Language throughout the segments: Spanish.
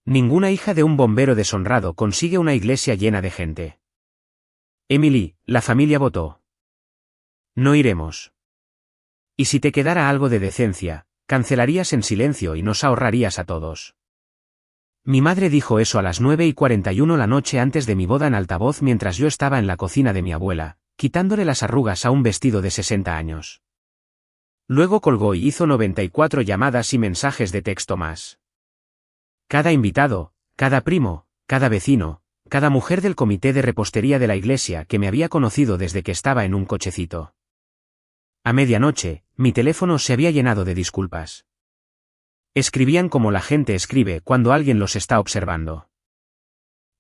Ninguna hija de un bombero deshonrado consigue una iglesia llena de gente. Emily, la familia votó. No iremos. Y si te quedara algo de decencia, cancelarías en silencio y nos ahorrarías a todos. Mi madre dijo eso a las 9:41 la noche antes de mi boda en altavoz mientras yo estaba en la cocina de mi abuela, quitándole las arrugas a un vestido de 60 años. Luego colgó y hizo 94 llamadas y mensajes de texto más. Cada invitado, cada primo, cada vecino, cada mujer del comité de repostería de la iglesia que me había conocido desde que estaba en un cochecito. A medianoche, mi teléfono se había llenado de disculpas. Escribían como la gente escribe cuando alguien los está observando.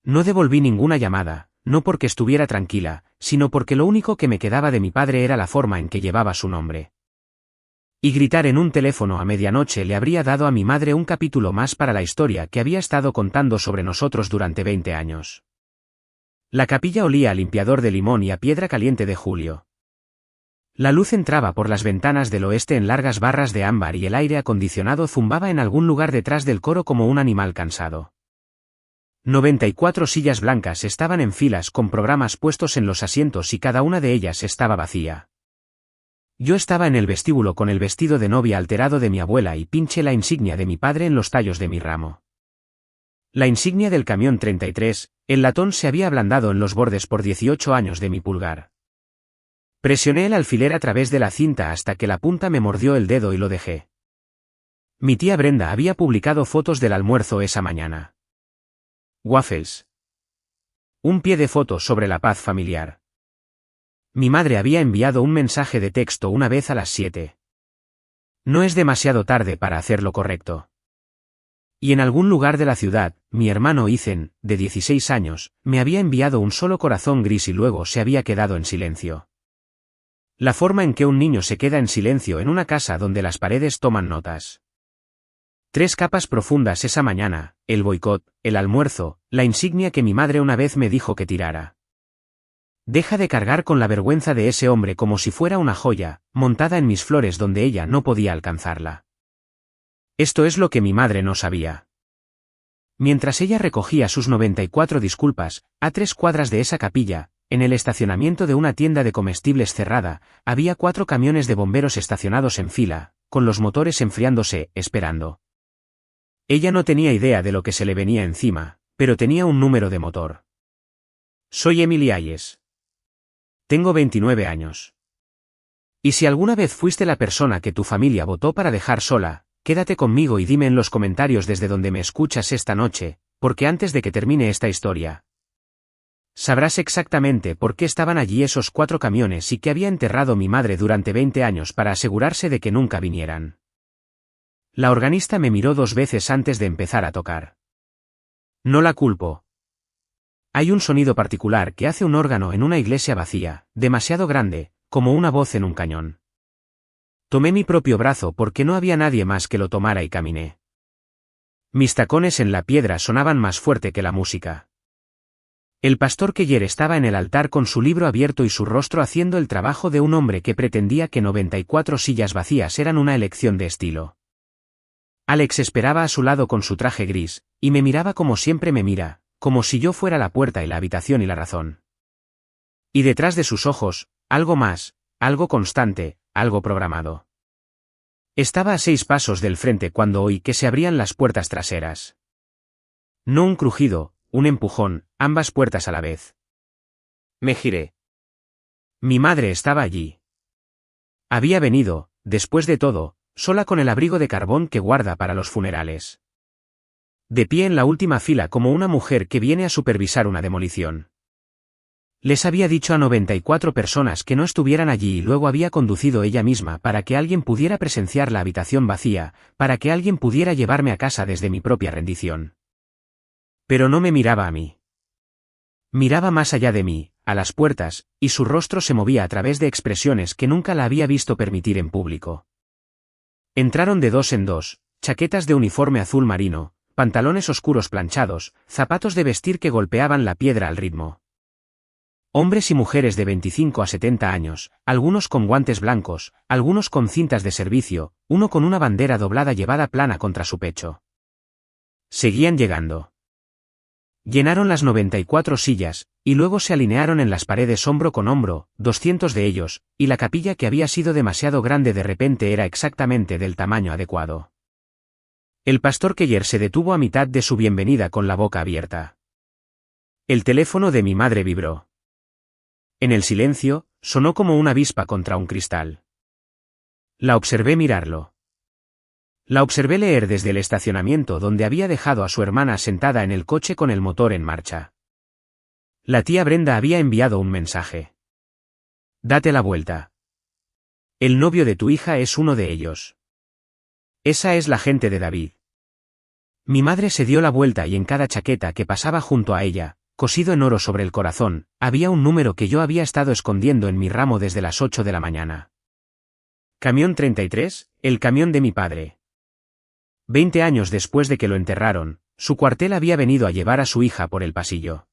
No devolví ninguna llamada, no porque estuviera tranquila, sino porque lo único que me quedaba de mi padre era la forma en que llevaba su nombre. Y gritar en un teléfono a medianoche le habría dado a mi madre un capítulo más para la historia que había estado contando sobre nosotros durante 20 años. La capilla olía a limpiador de limón y a piedra caliente de julio. La luz entraba por las ventanas del oeste en largas barras de ámbar y el aire acondicionado zumbaba en algún lugar detrás del coro como un animal cansado. 94 sillas blancas estaban en filas con programas puestos en los asientos y cada una de ellas estaba vacía. Yo estaba en el vestíbulo con el vestido de novia alterado de mi abuela y pinché la insignia de mi padre en los tallos de mi ramo. La insignia del camión 33, el latón se había ablandado en los bordes por 18 años de mi pulgar. Presioné el alfiler a través de la cinta hasta que la punta me mordió el dedo y lo dejé. Mi tía Brenda había publicado fotos del almuerzo esa mañana. Waffles. Un pie de foto sobre la paz familiar. Mi madre había enviado un mensaje de texto una vez a las 7. No es demasiado tarde para hacer lo correcto. Y en algún lugar de la ciudad, mi hermano Ethan, de 16 años, me había enviado un solo corazón gris y luego se había quedado en silencio. La forma en que un niño se queda en silencio en una casa donde las paredes toman notas. 3 capas profundas esa mañana, el boicot, el almuerzo, la insignia que mi madre una vez me dijo que tirara. Deja de cargar con la vergüenza de ese hombre como si fuera una joya, montada en mis flores donde ella no podía alcanzarla. Esto es lo que mi madre no sabía. Mientras ella recogía sus 94 disculpas, a 3 cuadras de esa capilla, en el estacionamiento de una tienda de comestibles cerrada, había 4 camiones de bomberos estacionados en fila, con los motores enfriándose, esperando. Ella no tenía idea de lo que se le venía encima, pero tenía un número de motor. Soy Emily Hayes. Tengo 29 años. Y si alguna vez fuiste la persona que tu familia votó para dejar sola, quédate conmigo y dime en los comentarios desde donde me escuchas esta noche, porque antes de que termine esta historia, sabrás exactamente por qué estaban allí esos 4 camiones y que había enterrado mi madre durante 20 años para asegurarse de que nunca vinieran. La organista me miró 2 veces antes de empezar a tocar. No la culpo. Hay un sonido particular que hace un órgano en una iglesia vacía, demasiado grande, como una voz en un cañón. Tomé mi propio brazo porque no había nadie más que lo tomara y caminé. Mis tacones en la piedra sonaban más fuerte que la música. El pastor Keller estaba en el altar con su libro abierto y su rostro haciendo el trabajo de un hombre que pretendía que 94 sillas vacías eran una elección de estilo. Alex esperaba a su lado con su traje gris, y me miraba como siempre me mira, como si yo fuera la puerta y la habitación y la razón. Y detrás de sus ojos, algo más, algo constante, algo programado. Estaba a 6 pasos del frente cuando oí que se abrían las puertas traseras. No un crujido, un empujón, ambas puertas a la vez. Me giré. Mi madre estaba allí. Había venido, después de todo, sola con el abrigo de carbón que guarda para los funerales. De pie en la última fila como una mujer que viene a supervisar una demolición. Les había dicho a 94 personas que no estuvieran allí y luego había conducido ella misma para que alguien pudiera presenciar la habitación vacía, para que alguien pudiera llevarme a casa desde mi propia rendición. Pero no me miraba a mí. Miraba más allá de mí, a las puertas, y su rostro se movía a través de expresiones que nunca la había visto permitir en público. Entraron de 2 en 2, chaquetas de uniforme azul marino, pantalones oscuros planchados, zapatos de vestir que golpeaban la piedra al ritmo. Hombres y mujeres de 25 a 70 años, algunos con guantes blancos, algunos con cintas de servicio, uno con una bandera doblada llevada plana contra su pecho. Seguían llegando. Llenaron las 94 sillas, y luego se alinearon en las paredes hombro con hombro, 200 de ellos, y la capilla que había sido demasiado grande de repente era exactamente del tamaño adecuado. El pastor Keller se detuvo a mitad de su bienvenida con la boca abierta. El teléfono de mi madre vibró. En el silencio, sonó como una avispa contra un cristal. La observé mirarlo. La observé leer desde el estacionamiento donde había dejado a su hermana sentada en el coche con el motor en marcha. La tía Brenda había enviado un mensaje. Date la vuelta. El novio de tu hija es uno de ellos. Esa es la gente de David. Mi madre se dio la vuelta y en cada chaqueta que pasaba junto a ella, cosido en oro sobre el corazón, había un número que yo había estado escondiendo en mi ramo desde las 8 de la mañana. Camión 33, el camión de mi padre. 20 años después de que lo enterraron, su cuartel había venido a llevar a su hija por el pasillo.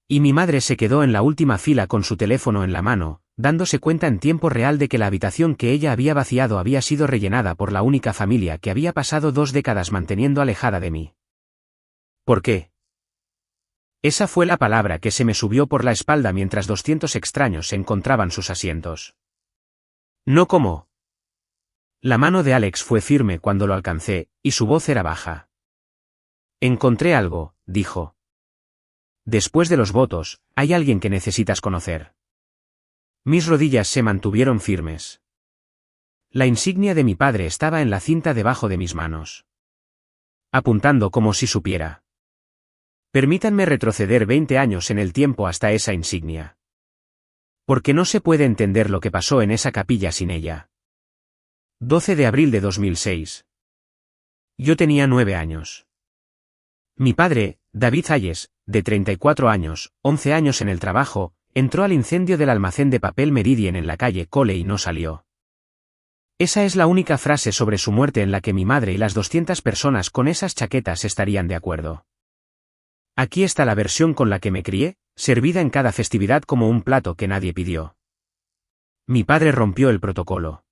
Y mi madre se quedó en la última fila con su teléfono en la mano, dándose cuenta en tiempo real de que la habitación que ella había vaciado había sido rellenada por la única familia que había pasado 2 décadas manteniendo alejada de mí. ¿Por qué? Esa fue la palabra que se me subió por la espalda mientras 200 extraños encontraban sus asientos. No como. La mano de Alex fue firme cuando lo alcancé, y su voz era baja. Encontré algo, dijo. Después de los votos, hay alguien que necesitas conocer. Mis rodillas se mantuvieron firmes. La insignia de mi padre estaba en la cinta debajo de mis manos. Apuntando como si supiera. Permítanme retroceder 20 años en el tiempo hasta esa insignia. Porque no se puede entender lo que pasó en esa capilla sin ella. 12 de abril de 2006. Yo tenía 9 años. Mi padre, David Hayes, de 34 años, 11 años en el trabajo, entró al incendio del almacén de papel Meridian en la calle Cole y no salió. Esa es la única frase sobre su muerte en la que mi madre y las 200 personas con esas chaquetas estarían de acuerdo. Aquí está la versión con la que me crié, servida en cada festividad como un plato que nadie pidió. Mi padre rompió el protocolo.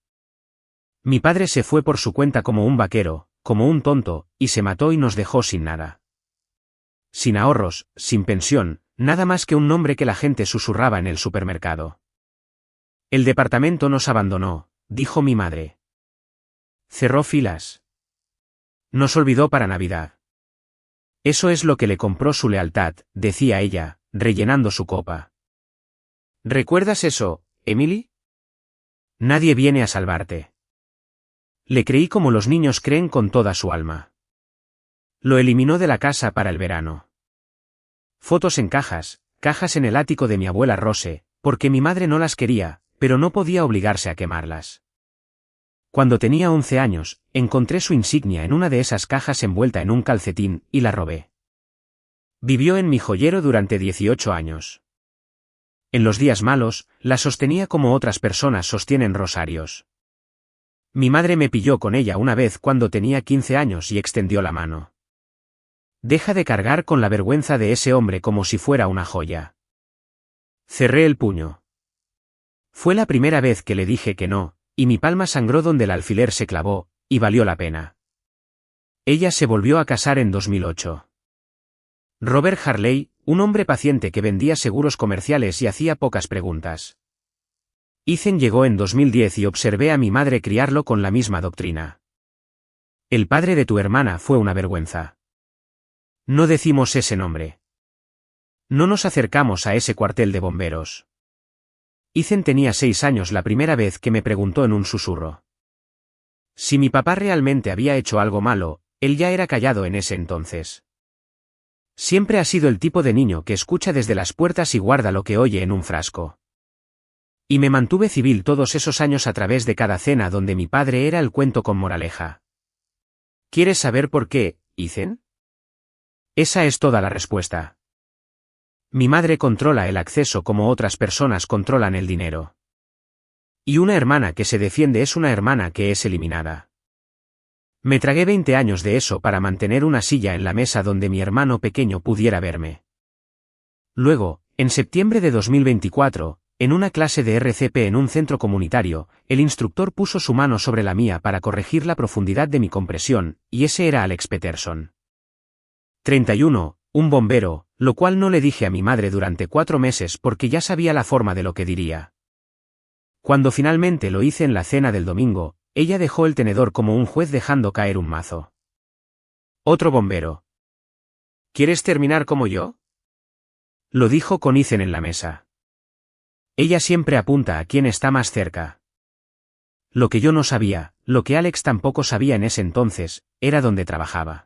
Mi padre se fue por su cuenta como un vaquero, como un tonto, y se mató y nos dejó sin nada. Sin ahorros, sin pensión, nada más que un nombre que la gente susurraba en el supermercado. El departamento nos abandonó, dijo mi madre. Cerró filas. Nos olvidó para Navidad. Eso es lo que le compró su lealtad, decía ella, rellenando su copa. ¿Recuerdas eso, Emily? Nadie viene a salvarte. Le creí como los niños creen con toda su alma. Lo eliminó de la casa para el verano. Fotos en cajas, cajas en el ático de mi abuela Rose, porque mi madre no las quería, pero no podía obligarse a quemarlas. Cuando tenía 11 años, encontré su insignia en una de esas cajas envuelta en un calcetín, y la robé. Vivió en mi joyero durante 18 años. En los días malos, la sostenía como otras personas sostienen rosarios. Mi madre me pilló con ella una vez cuando tenía 15 años y extendió la mano. Deja de cargar con la vergüenza de ese hombre como si fuera una joya. Cerré el puño. Fue la primera vez que le dije que no, y mi palma sangró donde el alfiler se clavó, y valió la pena. Ella se volvió a casar en 2008. Robert Harley, un hombre paciente que vendía seguros comerciales y hacía pocas preguntas. Ethan llegó en 2010 y observé a mi madre criarlo con la misma doctrina. El padre de tu hermana fue una vergüenza. No decimos ese nombre. No nos acercamos a ese cuartel de bomberos. Ethan tenía 6 años la primera vez que me preguntó en un susurro. Si mi papá realmente había hecho algo malo, él ya era callado en ese entonces. Siempre ha sido el tipo de niño que escucha desde las puertas y guarda lo que oye en un frasco. Y me mantuve civil todos esos años a través de cada cena donde mi padre era el cuento con moraleja. ¿Quieres saber por qué, Ethan? Esa es toda la respuesta. Mi madre controla el acceso como otras personas controlan el dinero. Y una hermana que se defiende es una hermana que es eliminada. Me tragué 20 años de eso para mantener una silla en la mesa donde mi hermano pequeño pudiera verme. Luego, en septiembre de 2024, en una clase de RCP en un centro comunitario, el instructor puso su mano sobre la mía para corregir la profundidad de mi compresión, y ese era Alex Peterson. 31. Un bombero, lo cual no le dije a mi madre durante 4 meses porque ya sabía la forma de lo que diría. Cuando finalmente lo hice en la cena del domingo, ella dejó el tenedor como un juez dejando caer un mazo. Otro bombero. ¿Quieres terminar como yo? Lo dijo con Ethan en la mesa. Ella siempre apunta a quien está más cerca. Lo que yo no sabía, lo que Alex tampoco sabía en ese entonces, era dónde trabajaba.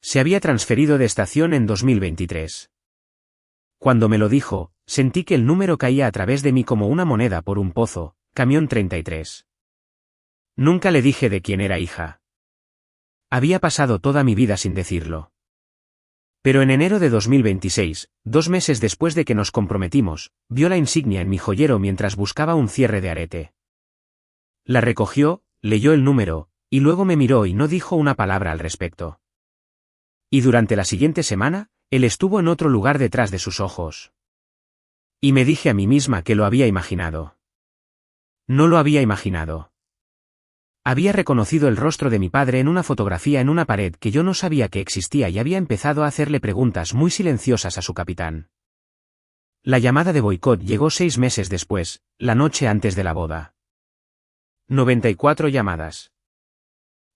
Se había transferido de estación en 2023. Cuando me lo dijo, sentí que el número caía a través de mí como una moneda por un pozo, camión 33. Nunca le dije de quién era hija. Había pasado toda mi vida sin decirlo. Pero en enero de 2026, 2 meses después de que nos comprometimos, vio la insignia en mi joyero mientras buscaba un cierre de arete. La recogió, leyó el número, y luego me miró y no dijo una palabra al respecto. Y durante la siguiente semana, él estuvo en otro lugar detrás de sus ojos. Y me dije a mí misma que lo había imaginado. No lo había imaginado. Había reconocido el rostro de mi padre en una fotografía en una pared que yo no sabía que existía y había empezado a hacerle preguntas muy silenciosas a su capitán. La llamada de boicot llegó 6 meses después, la noche antes de la boda. 94 llamadas.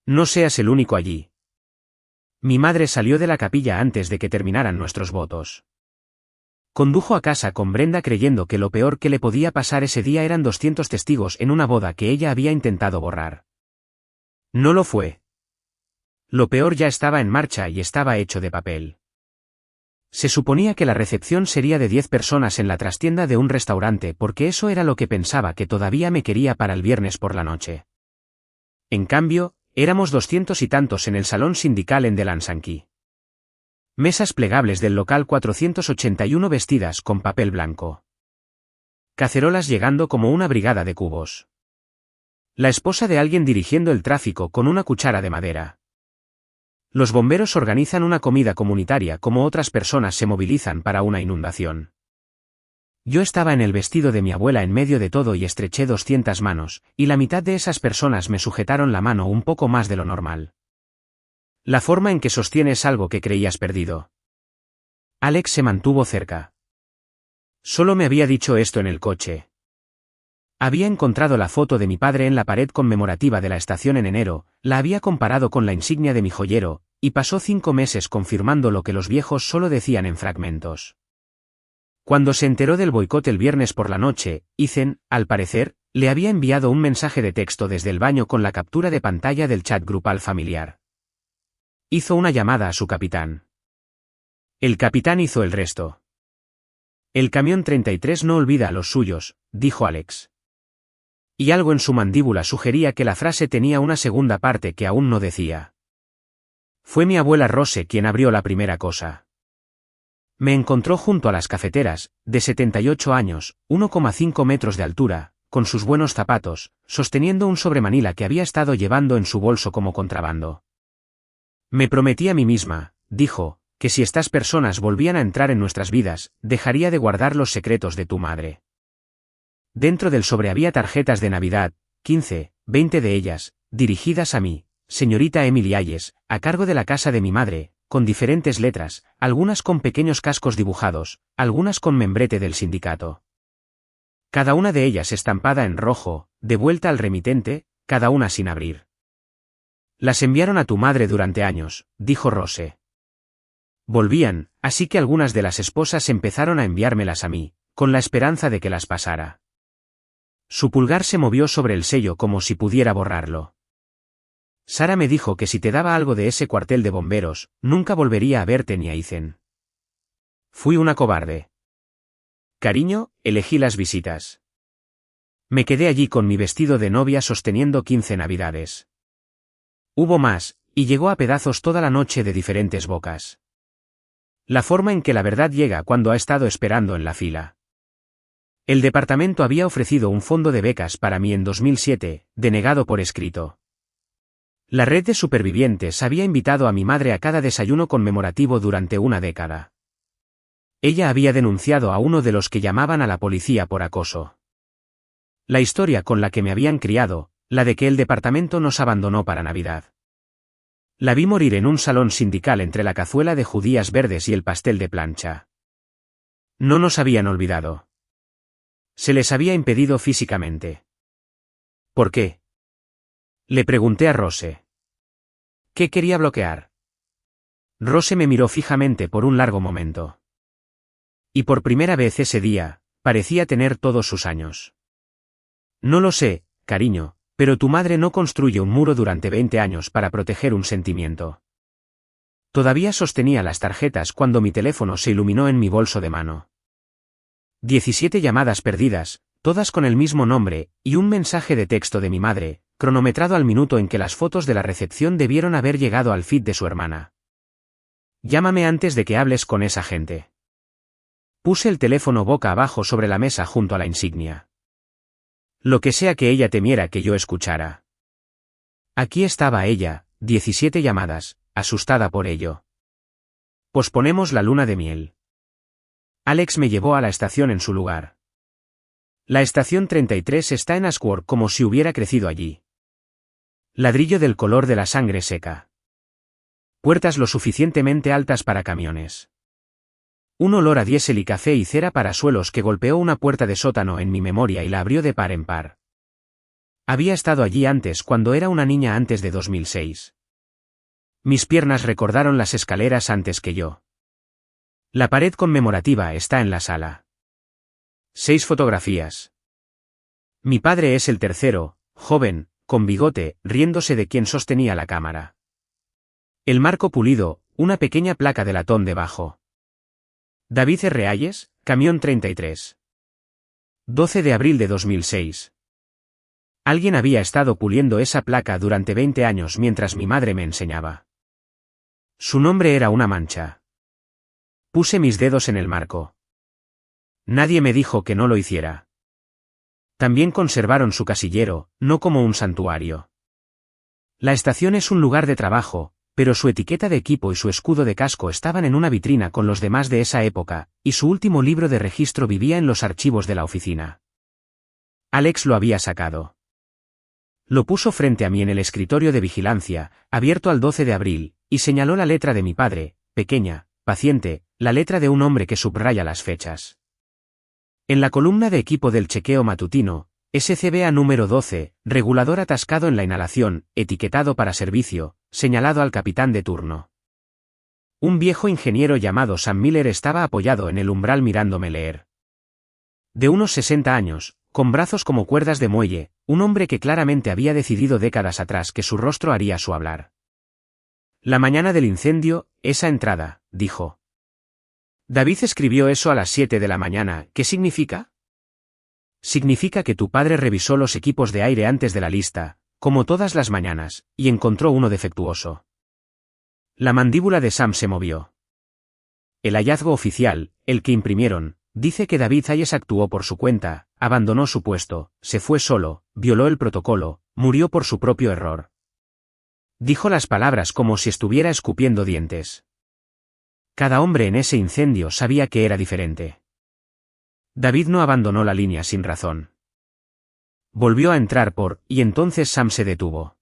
No seas el único allí. Mi madre salió de la capilla antes de que terminaran nuestros votos. Condujo a casa con Brenda creyendo que lo peor que le podía pasar ese día eran 200 testigos en una boda que ella había intentado borrar. No lo fue. Lo peor ya estaba en marcha y estaba hecho de papel. Se suponía que la recepción sería de 10 personas en la trastienda de un restaurante porque eso era lo que pensaba que todavía me quería para el viernes por la noche. En cambio, éramos 200 y tantos en el salón sindical en Delansanqui. Mesas plegables del local 481 vestidas con papel blanco. Cacerolas llegando como una brigada de cubos. La esposa de alguien dirigiendo el tráfico con una cuchara de madera. Los bomberos organizan una comida comunitaria como otras personas se movilizan para una inundación. Yo estaba en el vestido de mi abuela en medio de todo y estreché 200 manos, y la mitad de esas personas me sujetaron la mano un poco más de lo normal. La forma en que sostienes algo que creías perdido. Alex se mantuvo cerca. Solo me había dicho esto en el coche. Había encontrado la foto de mi padre en la pared conmemorativa de la estación en enero, la había comparado con la insignia de mi joyero, y pasó 5 meses confirmando lo que los viejos solo decían en fragmentos. Cuando se enteró del boicot el viernes por la noche, Ethan, al parecer, le había enviado un mensaje de texto desde el baño con la captura de pantalla del chat grupal familiar. Hizo una llamada a su capitán. El capitán hizo el resto. El camión 33 no olvida a los suyos, dijo Alex. Y algo en su mandíbula sugería que la frase tenía una segunda parte que aún no decía. Fue mi abuela Rose quien abrió la primera cosa. Me encontró junto a las cafeteras, de 78 años, 1,5 metros de altura, con sus buenos zapatos, sosteniendo un sobremanila que había estado llevando en su bolso como contrabando. Me prometí a mí misma, dijo, que si estas personas volvían a entrar en nuestras vidas, dejaría de guardar los secretos de tu madre. Dentro del sobre había tarjetas de Navidad, 15, 20 de ellas, dirigidas a mí, señorita Emily Hayes, a cargo de la casa de mi madre, con diferentes letras, algunas con pequeños cascos dibujados, algunas con membrete del sindicato. Cada una de ellas estampada en rojo, de vuelta al remitente, cada una sin abrir. Las enviaron a tu madre durante años, dijo Rose. Volvían, así que algunas de las esposas empezaron a enviármelas a mí, con la esperanza de que las pasara. Su pulgar se movió sobre el sello como si pudiera borrarlo. Sara me dijo que si te daba algo de ese cuartel de bomberos, nunca volvería a verte ni a Ethan. Fui una cobarde. Cariño, elegí las visitas. Me quedé allí con mi vestido de novia sosteniendo 15 navidades. Hubo más, y llegó a pedazos toda la noche de diferentes bocas. La forma en que la verdad llega cuando ha estado esperando en la fila. El departamento había ofrecido un fondo de becas para mí en 2007, denegado por escrito. La red de supervivientes había invitado a mi madre a cada desayuno conmemorativo durante una década. Ella había denunciado a uno de los que llamaban a la policía por acoso. La historia con la que me habían criado, la de que el departamento nos abandonó para Navidad. La vi morir en un salón sindical entre la cazuela de judías verdes y el pastel de plancha. No nos habían olvidado. Se les había impedido físicamente. ¿Por qué? Le pregunté a Rose. ¿Qué quería bloquear? Rose me miró fijamente por un largo momento. Y por primera vez ese día, parecía tener todos sus años. No lo sé, cariño, pero tu madre no construye un muro durante 20 años para proteger un sentimiento. Todavía sostenía las tarjetas cuando mi teléfono se iluminó en mi bolso de mano. 17 llamadas perdidas, todas con el mismo nombre, y un mensaje de texto de mi madre, cronometrado al minuto en que las fotos de la recepción debieron haber llegado al feed de su hermana. Llámame antes de que hables con esa gente. Puse el teléfono boca abajo sobre la mesa junto a la insignia. Lo que sea que ella temiera que yo escuchara. Aquí estaba ella, 17 llamadas, asustada por ello. Posponemos la luna de miel. Alex me llevó a la estación en su lugar. La estación 33 está en Ashworth como si hubiera crecido allí. Ladrillo del color de la sangre seca. Puertas lo suficientemente altas para camiones. Un olor a diésel y café y cera para suelos que golpeó una puerta de sótano en mi memoria y la abrió de par en par. Había estado allí antes cuando era una niña antes de 2006. Mis piernas recordaron las escaleras antes que yo. La pared conmemorativa está en la sala. 6 fotografías. Mi padre es el tercero, joven, con bigote, riéndose de quien sostenía la cámara. El marco pulido, una pequeña placa de latón debajo. David R. Hayes, camión 33. 12 de abril de 2006. Alguien había estado puliendo esa placa durante 20 años mientras mi madre me enseñaba. Su nombre era una mancha. Puse mis dedos en el marco. Nadie me dijo que no lo hiciera. También conservaron su casillero, no como un santuario. La estación es un lugar de trabajo, pero su etiqueta de equipo y su escudo de casco estaban en una vitrina con los demás de esa época, y su último libro de registro vivía en los archivos de la oficina. Alex lo había sacado. Lo puso frente a mí en el escritorio de vigilancia, abierto al 12 de abril, y señaló la letra de mi padre, pequeña, paciente, la letra de un hombre que subraya las fechas. En la columna de equipo del chequeo matutino, SCBA número 12, regulador atascado en la inhalación, etiquetado para servicio, señalado al capitán de turno. Un viejo ingeniero llamado Sam Miller estaba apoyado en el umbral mirándome leer. De unos 60 años, con brazos como cuerdas de muelle, un hombre que claramente había decidido décadas atrás que su rostro haría su hablar. La mañana del incendio, esa entrada, dijo. David escribió eso a las 7 de la mañana, ¿qué significa? Significa que tu padre revisó los equipos de aire antes de la lista, como todas las mañanas, y encontró uno defectuoso. La mandíbula de Sam se movió. El hallazgo oficial, el que imprimieron, dice que David Hayes actuó por su cuenta, abandonó su puesto, se fue solo, violó el protocolo, murió por su propio error. Dijo las palabras como si estuviera escupiendo dientes. Cada hombre en ese incendio sabía que era diferente. David no abandonó la línea sin razón. Volvió a entrar y entonces Sam se detuvo.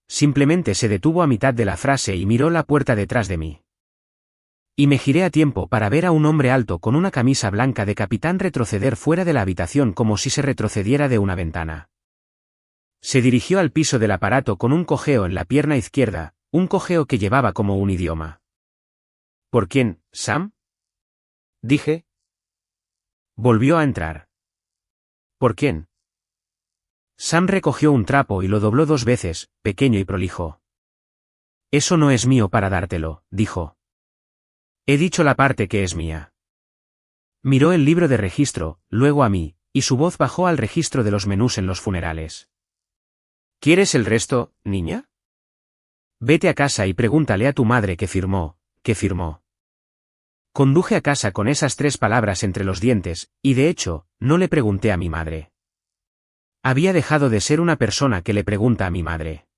Simplemente se detuvo a mitad de la frase y miró la puerta detrás de mí. Y me giré a tiempo para ver a un hombre alto con una camisa blanca de capitán retroceder fuera de la habitación como si se retrocediera de una ventana. Se dirigió al piso del aparato con un cojeo en la pierna izquierda, un cojeo que llevaba como un idioma. ¿Por quién, Sam? Dije. Volvió a entrar. ¿Por quién? Sam recogió un trapo y lo dobló 2 veces, pequeño y prolijo. Eso no es mío para dártelo, dijo. He dicho la parte que es mía. Miró el libro de registro, luego a mí, y su voz bajó al registro de los menús en los funerales. ¿Quieres el resto, niña? Vete a casa y pregúntale a tu madre qué firmó, qué firmó. Conduje a casa con esas 3 palabras entre los dientes, y de hecho, no le pregunté a mi madre. Había dejado de ser una persona que le pregunta a mi madre.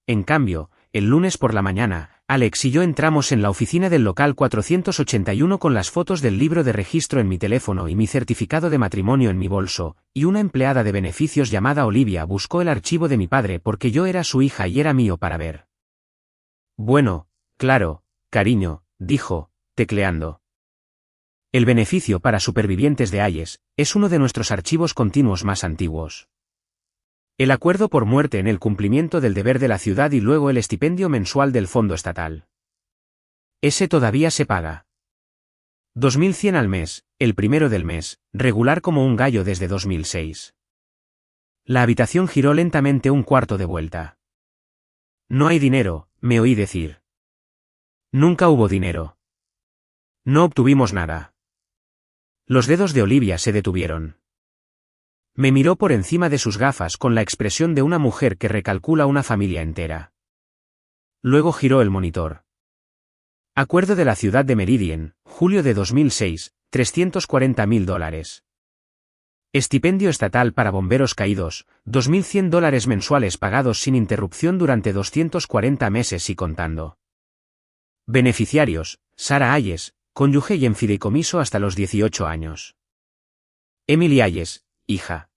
En cambio, el lunes por la mañana, Alex y yo entramos en la oficina del local 481 con las fotos del libro de registro en mi teléfono y mi certificado de matrimonio en mi bolso, y una empleada de beneficios llamada Olivia buscó el archivo de mi padre porque yo era su hija y era mío para ver. Bueno, claro, cariño, dijo, tecleando. El beneficio para supervivientes de Hayes es uno de nuestros archivos continuos más antiguos. El acuerdo por muerte en el cumplimiento del deber de la ciudad y luego el estipendio mensual del fondo estatal. Ese todavía se paga. 2100 al mes, el primero del mes, regular como un gallo desde 2006. La habitación giró lentamente un cuarto de vuelta. No hay dinero, me oí decir. Nunca hubo dinero. No obtuvimos nada. Los dedos de Olivia se detuvieron. Me miró por encima de sus gafas con la expresión de una mujer que recalcula una familia entera. Luego giró el monitor. Acuerdo de la ciudad de Meridian, julio de 2006, $340.000. Estipendio estatal para bomberos caídos, $2.100 mensuales pagados sin interrupción durante 240 meses y contando. Beneficiarios, Sarah Hayes, cónyuge y en fideicomiso hasta los 18 años. Emily Hayes, hija.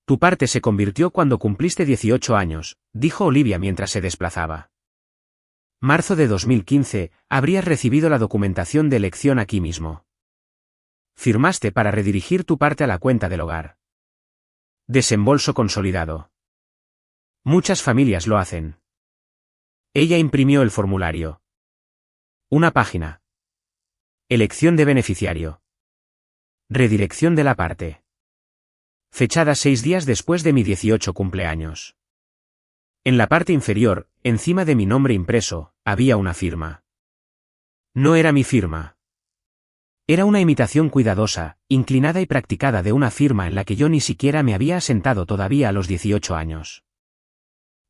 Tu parte se convirtió cuando cumpliste 18 años, dijo Olivia mientras se desplazaba. Marzo de 2015, habrías recibido la documentación de elección aquí mismo. Firmaste para redirigir tu parte a la cuenta del hogar. Desembolso consolidado. Muchas familias lo hacen. Ella imprimió el formulario. Una página. Elección de beneficiario. Redirección de la parte. Fechada 6 días después de mi 18 cumpleaños. En la parte inferior, encima de mi nombre impreso, había una firma. No era mi firma. Era una imitación cuidadosa, inclinada y practicada de una firma en la que yo ni siquiera me había asentado todavía a los 18 años.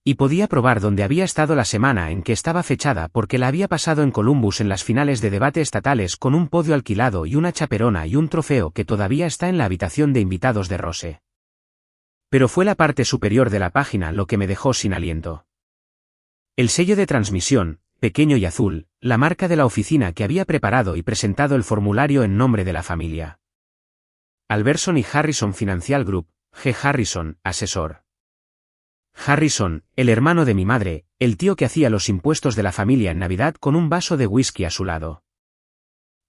Y podía probar dónde había estado la semana en que estaba fechada porque la había pasado en Columbus en las finales de debate estatales con un podio alquilado y una chaperona y un trofeo que todavía está en la habitación de invitados de Rose. Pero fue la parte superior de la página lo que me dejó sin aliento. El sello de transmisión, pequeño y azul, la marca de la oficina que había preparado y presentado el formulario en nombre de la familia. Alberson y Harrison Financial Group, G. Harrison, asesor. Harrison, el hermano de mi madre, el tío que hacía los impuestos de la familia en Navidad con un vaso de whisky a su lado.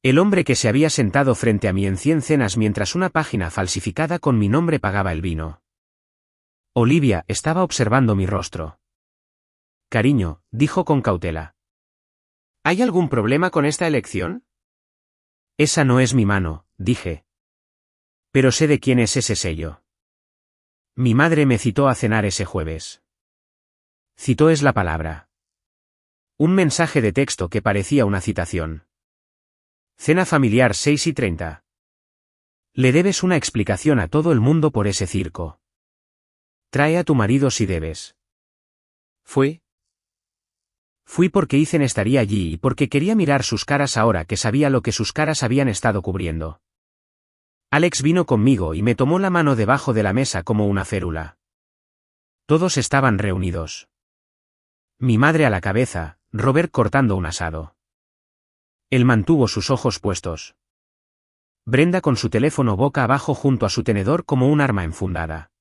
El hombre que se había sentado frente a mí en 100 cenas mientras una página falsificada con mi nombre pagaba el vino. Olivia estaba observando mi rostro. Cariño, dijo con cautela. ¿Hay algún problema con esta elección? Esa no es mi mano, dije. Pero sé de quién es ese sello. Mi madre me citó a cenar ese jueves. Citó es la palabra. Un mensaje de texto que parecía una citación. Cena familiar 6:30. Le debes una explicación a todo el mundo por ese circo. Trae a tu marido si debes. ¿Fue? Fui porque Ethan estaría allí y porque quería mirar sus caras ahora que sabía lo que sus caras habían estado cubriendo. Alex vino conmigo y me tomó la mano debajo de la mesa como una férula. Todos estaban reunidos. Mi madre a la cabeza, Robert cortando un asado. Él mantuvo sus ojos puestos. Brenda con su teléfono boca abajo junto a su tenedor como un arma enfundada.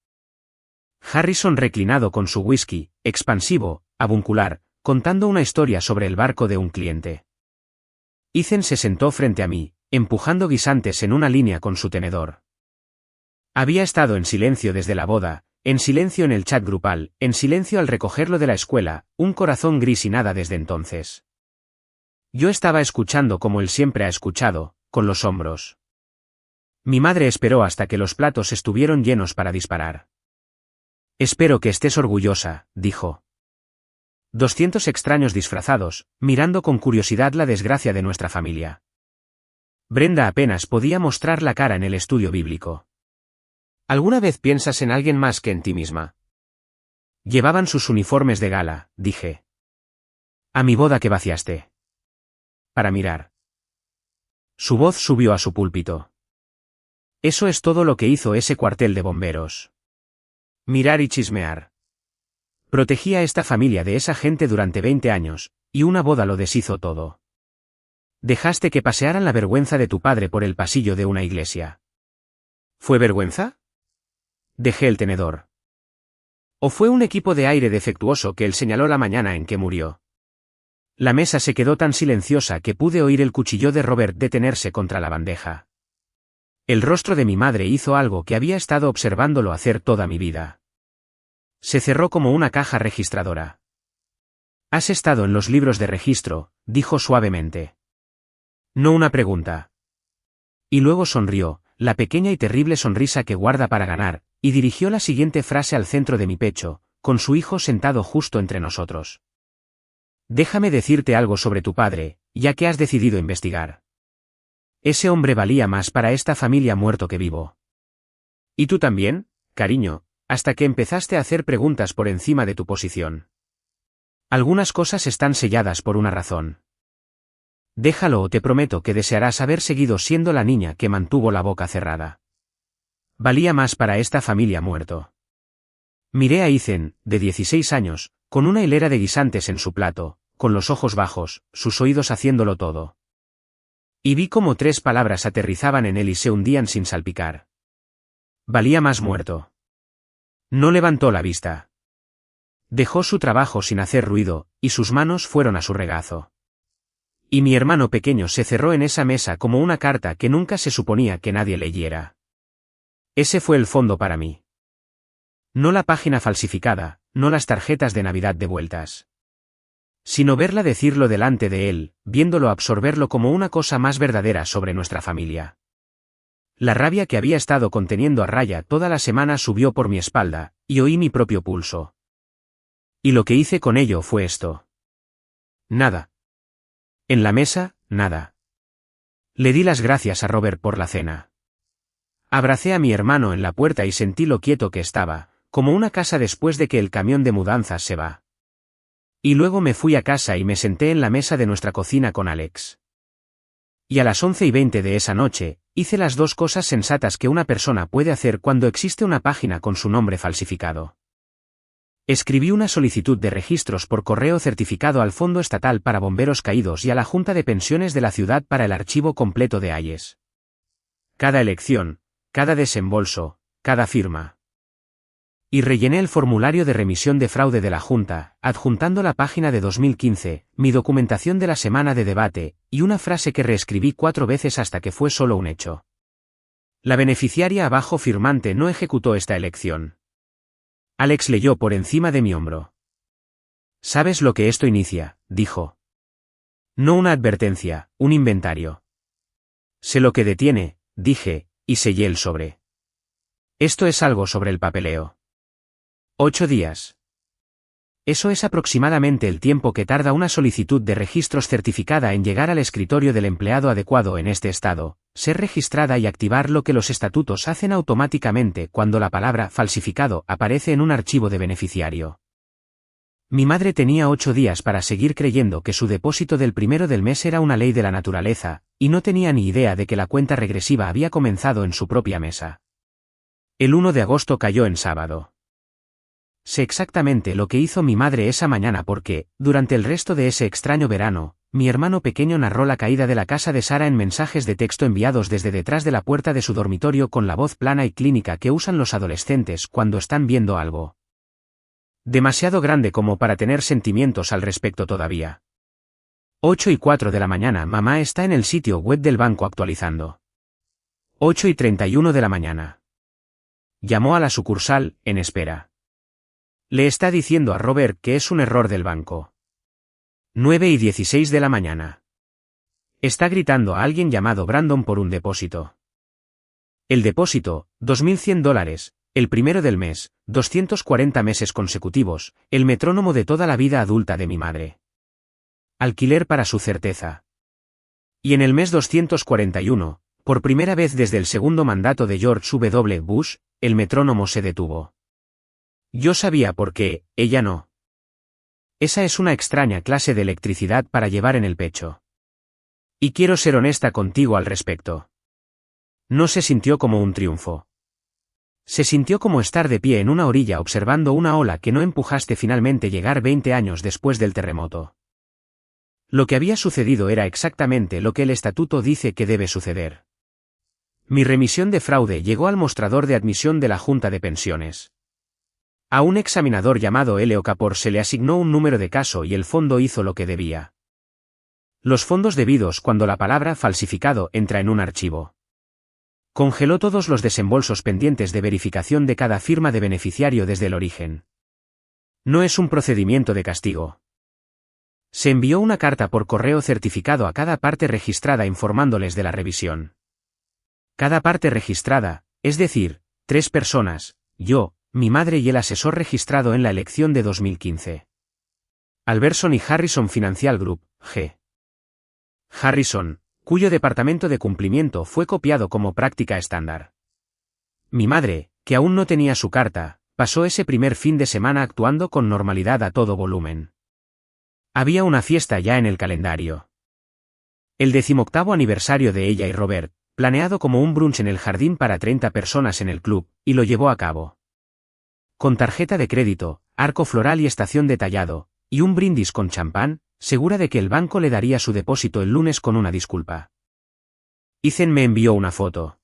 Harrison reclinado con su whisky, expansivo, avuncular, contando una historia sobre el barco de un cliente. Ethan se sentó frente a mí, empujando guisantes en una línea con su tenedor. Había estado en silencio desde la boda, en silencio en el chat grupal, en silencio al recogerlo de la escuela, un corazón gris y nada desde entonces. Yo estaba escuchando como él siempre ha escuchado, con los hombros. Mi madre esperó hasta que los platos estuvieron llenos para disparar. Espero que estés orgullosa, dijo. 200 extraños disfrazados, mirando con curiosidad la desgracia de nuestra familia. Brenda apenas podía mostrar la cara en el estudio bíblico. ¿Alguna vez piensas en alguien más que en ti misma? Llevaban sus uniformes de gala, dije. A mi boda que vaciaste. Para mirar. Su voz subió a su púlpito. Eso es todo lo que hizo ese cuartel de bomberos. Mirar y chismear. Protegí a esta familia de esa gente durante 20 años, y una boda lo deshizo todo. Dejaste que pasearan la vergüenza de tu padre por el pasillo de una iglesia. ¿Fue vergüenza? Dejé el tenedor. ¿O fue un equipo de aire defectuoso que él señaló la mañana en que murió? La mesa se quedó tan silenciosa que pude oír el cuchillo de Robert detenerse contra la bandeja. El rostro de mi madre hizo algo que había estado observándolo hacer toda mi vida. Se cerró como una caja registradora. «Has estado en los libros de registro», dijo suavemente. No una pregunta. Y luego sonrió, la pequeña y terrible sonrisa que guarda para ganar, y dirigió la siguiente frase al centro de mi pecho, con su hijo sentado justo entre nosotros. «Déjame decirte algo sobre tu padre, ya que has decidido investigar. Ese hombre valía más para esta familia muerto que vivo. Y tú también, cariño, hasta que empezaste a hacer preguntas por encima de tu posición. Algunas cosas están selladas por una razón. Déjalo o te prometo que desearás haber seguido siendo la niña que mantuvo la boca cerrada. Valía más para esta familia muerto». Miré a Ethan, de 16 años, con una hilera de guisantes en su plato, con los ojos bajos, sus oídos haciéndolo todo. Y vi cómo 3 palabras aterrizaban en él y se hundían sin salpicar. Valía más muerto. No levantó la vista. Dejó su trabajo sin hacer ruido, y sus manos fueron a su regazo. Y mi hermano pequeño se cerró en esa mesa como una carta que nunca se suponía que nadie leyera. Ese fue el fondo para mí. No la página falsificada, no las tarjetas de Navidad devueltas. Sino verla decirlo delante de él, viéndolo absorberlo como una cosa más verdadera sobre nuestra familia. La rabia que había estado conteniendo a raya toda la semana subió por mi espalda, y oí mi propio pulso. Y lo que hice con ello fue esto. Nada. En la mesa, nada. Le di las gracias a Robert por la cena. Abracé a mi hermano en la puerta y sentí lo quieto que estaba, como una casa después de que el camión de mudanzas se va. Y luego me fui a casa y me senté en la mesa de nuestra cocina con Alex. Y a las 11:20 de esa noche, hice las 2 cosas sensatas que una persona puede hacer cuando existe una página con su nombre falsificado. Escribí una solicitud de registros por correo certificado al Fondo Estatal para Bomberos Caídos y a la Junta de Pensiones de la ciudad para el archivo completo de Ayes. Cada elección, cada desembolso, cada firma. Y rellené el formulario de remisión de fraude de la Junta, adjuntando la página de 2015, mi documentación de la semana de debate, y una frase que reescribí 4 veces hasta que fue solo un hecho. La beneficiaria abajo firmante no ejecutó esta elección. Alex leyó por encima de mi hombro. «¿Sabes lo que esto inicia?», dijo. «No una advertencia, un inventario». «Sé lo que detiene», dije, y sellé el sobre. «Esto es algo sobre el papeleo». 8 días. Eso es aproximadamente el tiempo que tarda una solicitud de registros certificada en llegar al escritorio del empleado adecuado en este estado, ser registrada y activar lo que los estatutos hacen automáticamente cuando la palabra falsificado aparece en un archivo de beneficiario. Mi madre tenía 8 días para seguir creyendo que su depósito del primero del mes era una ley de la naturaleza, y no tenía ni idea de que la cuenta regresiva había comenzado en su propia mesa. El 1 de agosto cayó en sábado. Sé exactamente lo que hizo mi madre esa mañana porque, durante el resto de ese extraño verano, mi hermano pequeño narró la caída de la casa de Sara en mensajes de texto enviados desde detrás de la puerta de su dormitorio con la voz plana y clínica que usan los adolescentes cuando están viendo algo demasiado grande como para tener sentimientos al respecto todavía. 8:04 de la mañana. Mamá está en el sitio web del banco actualizando. 8:31 de la mañana. Llamó a la sucursal, en espera. Le está diciendo a Robert que es un error del banco. 9:16 de la mañana. Está gritando a alguien llamado Brandon por un depósito. El depósito, $2.100, el primero del mes, 240 meses consecutivos, el metrónomo de toda la vida adulta de mi madre. Alquiler para su certeza. Y en el mes 241, por primera vez desde el segundo mandato de George W. Bush, el metrónomo se detuvo. Yo sabía por qué, ella no. Esa es una extraña clase de electricidad para llevar en el pecho. Y quiero ser honesta contigo al respecto. No se sintió como un triunfo. Se sintió como estar de pie en una orilla observando una ola que no empujaste finalmente llegar 20 años después del terremoto. Lo que había sucedido era exactamente lo que el estatuto dice que debe suceder. Mi remisión de fraude llegó al mostrador de admisión de la Junta de Pensiones. A un examinador llamado Leo Kapor se le asignó un número de caso y el fondo hizo lo que debía. Los fondos debidos cuando la palabra falsificado entra en un archivo. Congeló todos los desembolsos pendientes de verificación de cada firma de beneficiario desde el origen. No es un procedimiento de castigo. Se envió una carta por correo certificado a cada parte registrada informándoles de la revisión. Cada parte registrada, es decir, 3 personas, yo, mi madre y el asesor registrado en la elección de 2015. Alberson y Harrison Financial Group, G. Harrison, cuyo departamento de cumplimiento fue copiado como práctica estándar. Mi madre, que aún no tenía su carta, pasó ese primer fin de semana actuando con normalidad a todo volumen. Había una fiesta ya en el calendario. El 18º aniversario de ella y Robert, planeado como un brunch en el jardín para 30 personas en el club, y lo llevó a cabo. Con tarjeta de crédito, arco floral y estación detallado, y un brindis con champán, segura de que el banco le daría su depósito el lunes con una disculpa. Ethan me envió una foto.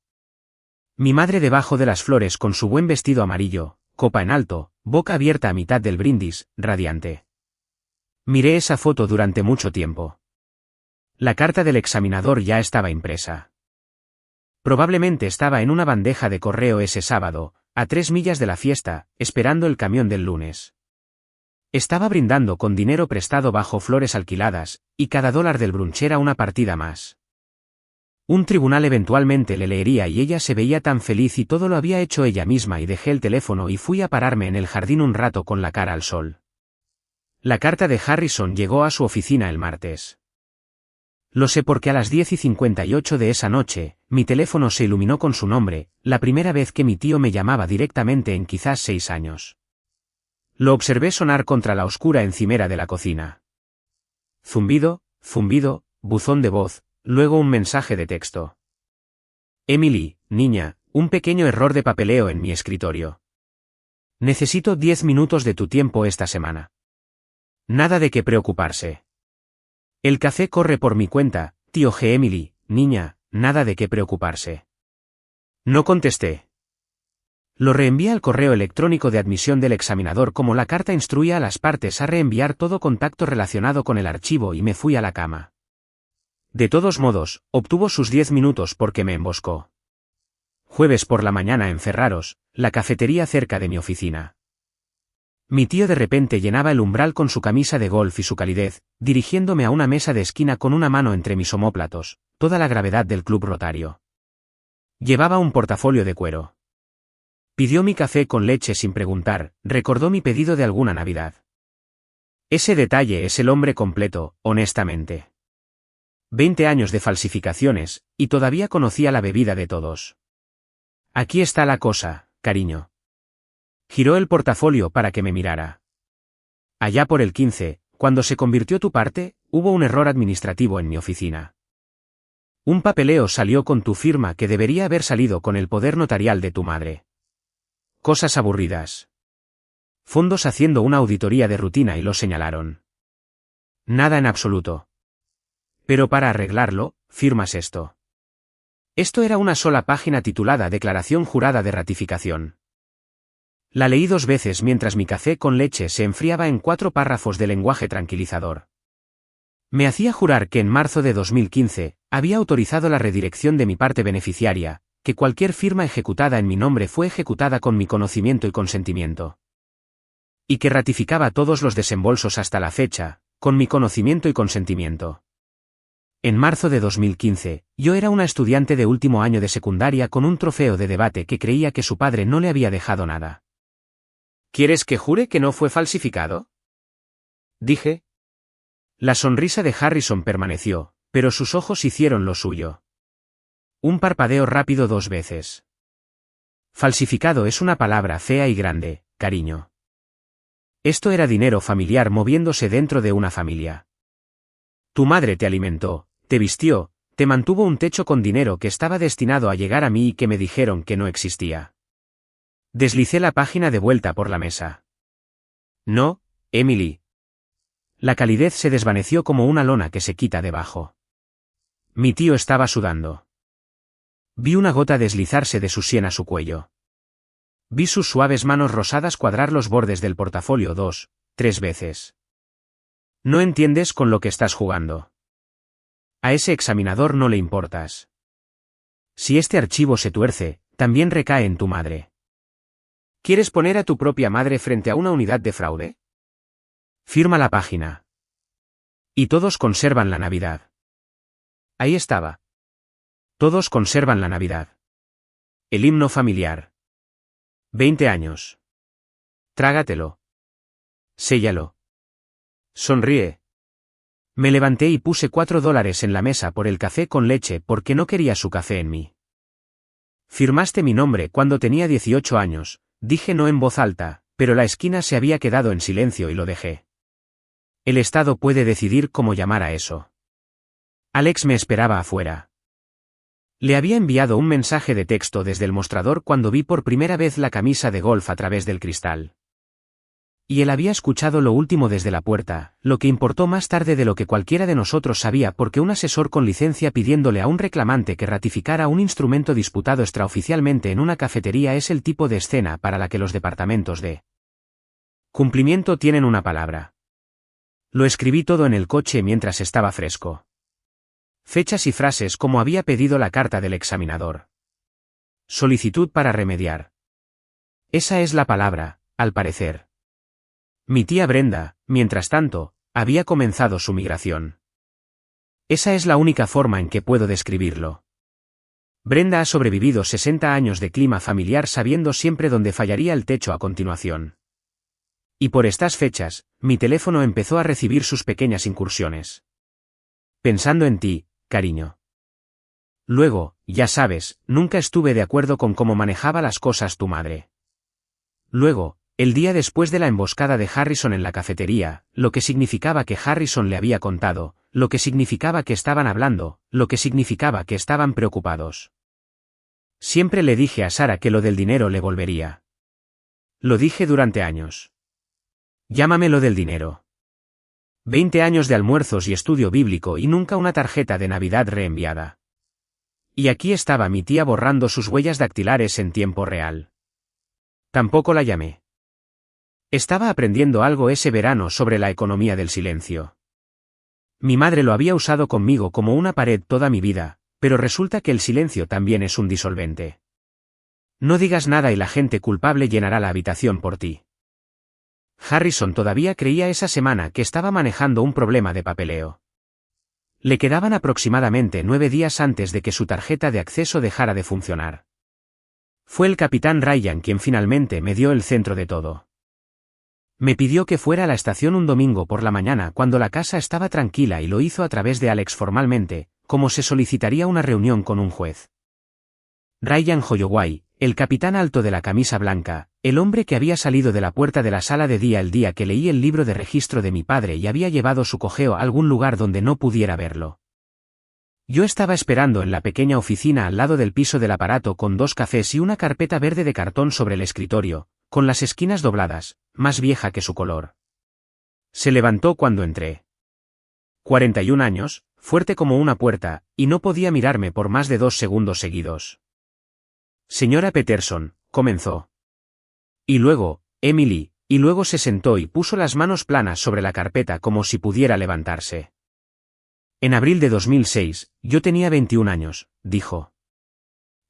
Mi madre debajo de las flores con su buen vestido amarillo, copa en alto, boca abierta a mitad del brindis, radiante. Miré esa foto durante mucho tiempo. La carta del examinador ya estaba impresa. Probablemente estaba en una bandeja de correo ese sábado, a 3 millas de la fiesta, esperando el camión del lunes. Estaba brindando con dinero prestado bajo flores alquiladas, y cada dólar del brunch era una partida más. Un tribunal eventualmente le leería y ella se veía tan feliz y todo lo había hecho ella misma y dejé el teléfono y fui a pararme en el jardín un rato con la cara al sol. La carta de Harrison llegó a su oficina el martes. Lo sé porque a las 10:58 de esa noche, mi teléfono se iluminó con su nombre, la primera vez que mi tío me llamaba directamente en quizás 6 años. Lo observé sonar contra la oscura encimera de la cocina. Zumbido, zumbido, buzón de voz, luego un mensaje de texto. Emily, niña, un pequeño error de papeleo en mi escritorio. Necesito 10 minutos de tu tiempo esta semana. Nada de qué preocuparse. El café corre por mi cuenta, tío G. Emily, niña, nada de qué preocuparse. No contesté. Lo reenvié al correo electrónico de admisión del examinador como la carta instruía a las partes a reenviar todo contacto relacionado con el archivo y me fui a la cama. De todos modos, obtuvo sus 10 minutos porque me emboscó. Jueves por la mañana en Ferraros, la cafetería cerca de mi oficina. Mi tío de repente llenaba el umbral con su camisa de golf y su calidez, dirigiéndome a una mesa de esquina con una mano entre mis omóplatos, toda la gravedad del club rotario. Llevaba un portafolio de cuero. Pidió mi café con leche sin preguntar, recordó mi pedido de alguna Navidad. Ese detalle es el hombre completo, honestamente. 20 años de falsificaciones, y todavía conocía la bebida de todos. Aquí está la cosa, cariño. Giró el portafolio para que me mirara. Allá por el 15, cuando se convirtió tu parte, hubo un error administrativo en mi oficina. Un papeleo salió con tu firma que debería haber salido con el poder notarial de tu madre. Cosas aburridas. Fondos haciendo una auditoría de rutina y lo señalaron. Nada en absoluto. Pero para arreglarlo, firmas esto. Esto era una sola página titulada Declaración Jurada de Ratificación. La leí 2 veces mientras mi café con leche se enfriaba en 4 párrafos de lenguaje tranquilizador. Me hacía jurar que en marzo de 2015, había autorizado la redirección de mi parte beneficiaria, que cualquier firma ejecutada en mi nombre fue ejecutada con mi conocimiento y consentimiento. Y que ratificaba todos los desembolsos hasta la fecha, con mi conocimiento y consentimiento. En marzo de 2015, yo era una estudiante de último año de secundaria con un trofeo de debate que creía que su padre no le había dejado nada. ¿Quieres que jure que no fue falsificado?, dije. La sonrisa de Harrison permaneció, pero sus ojos hicieron lo suyo. Un parpadeo rápido 2 veces. Falsificado es una palabra fea y grande, cariño. Esto era dinero familiar moviéndose dentro de una familia. Tu madre te alimentó, te vistió, te mantuvo un techo con dinero que estaba destinado a llegar a mí y que me dijeron que no existía. Deslicé la página de vuelta por la mesa. No, Emily. La calidez se desvaneció como una lona que se quita debajo. Mi tío estaba sudando. Vi una gota deslizarse de su sien a su cuello. Vi sus suaves manos rosadas cuadrar los bordes del portafolio 2, 3 veces. No entiendes con lo que estás jugando. A ese examinador no le importas. Si este archivo se tuerce, también recae en tu madre. ¿Quieres poner a tu propia madre frente a una unidad de fraude? Firma la página. Y todos conservan la Navidad. Ahí estaba. Todos conservan la Navidad. El himno familiar. 20 años. Trágatelo. Séllalo. Sonríe. Me levanté y puse $4 en la mesa por el café con leche porque no quería su café en mí. Firmaste mi nombre cuando tenía 18 años, dije no en voz alta, pero la esquina se había quedado en silencio y lo dejé. El Estado puede decidir cómo llamar a eso. Alex me esperaba afuera. Le había enviado un mensaje de texto desde el mostrador cuando vi por primera vez la camisa de golf a través del cristal. Y él había escuchado lo último desde la puerta, lo que importó más tarde de lo que cualquiera de nosotros sabía porque un asesor con licencia pidiéndole a un reclamante que ratificara un instrumento disputado extraoficialmente en una cafetería es el tipo de escena para la que los departamentos de cumplimiento tienen una palabra. Lo escribí todo en el coche mientras estaba fresco. Fechas y frases como había pedido la carta del examinador. Solicitud para remediar. Esa es la palabra, al parecer. Mi tía Brenda, mientras tanto, había comenzado su migración. Esa es la única forma en que puedo describirlo. Brenda ha sobrevivido 60 años de clima familiar sabiendo siempre dónde fallaría el techo a continuación. Y por estas fechas, mi teléfono empezó a recibir sus pequeñas incursiones. Pensando en ti, cariño. Luego, ya sabes, nunca estuve de acuerdo con cómo manejaba las cosas tu madre. Luego, el día después de la emboscada de Harrison en la cafetería, lo que significaba que Harrison le había contado, lo que significaba que estaban hablando, lo que significaba que estaban preocupados. Siempre le dije a Sara que lo del dinero le volvería. Lo dije durante años. Llámame lo del dinero. 20 años de almuerzos y estudio bíblico y nunca una tarjeta de Navidad reenviada. Y aquí estaba mi tía borrando sus huellas dactilares en tiempo real. Tampoco la llamé. Estaba aprendiendo algo ese verano sobre la economía del silencio. Mi madre lo había usado conmigo como una pared toda mi vida, pero resulta que el silencio también es un disolvente. No digas nada y la gente culpable llenará la habitación por ti. Harrison todavía creía esa semana que estaba manejando un problema de papeleo. Le quedaban aproximadamente 9 días antes de que su tarjeta de acceso dejara de funcionar. Fue el capitán Ryan quien finalmente me dio el centro de todo. Me pidió que fuera a la estación un domingo por la mañana cuando la casa estaba tranquila y lo hizo a través de Alex formalmente, como se solicitaría una reunión con un juez. Ryan Holloway, el capitán alto de la camisa blanca, el hombre que había salido de la puerta de la sala de día el día que leí el libro de registro de mi padre y había llevado su cojeo a algún lugar donde no pudiera verlo. Yo estaba esperando en la pequeña oficina al lado del piso del aparato con 2 cafés y una carpeta verde de cartón sobre el escritorio, con las esquinas dobladas, más vieja que su color. Se levantó cuando entré. 41 años, fuerte como una puerta, y no podía mirarme por más de 2 segundos seguidos. Señora Peterson, comenzó. Y luego, Emily, y luego se sentó y puso las manos planas sobre la carpeta como si pudiera levantarse. En abril de 2006, yo tenía 21 años, dijo.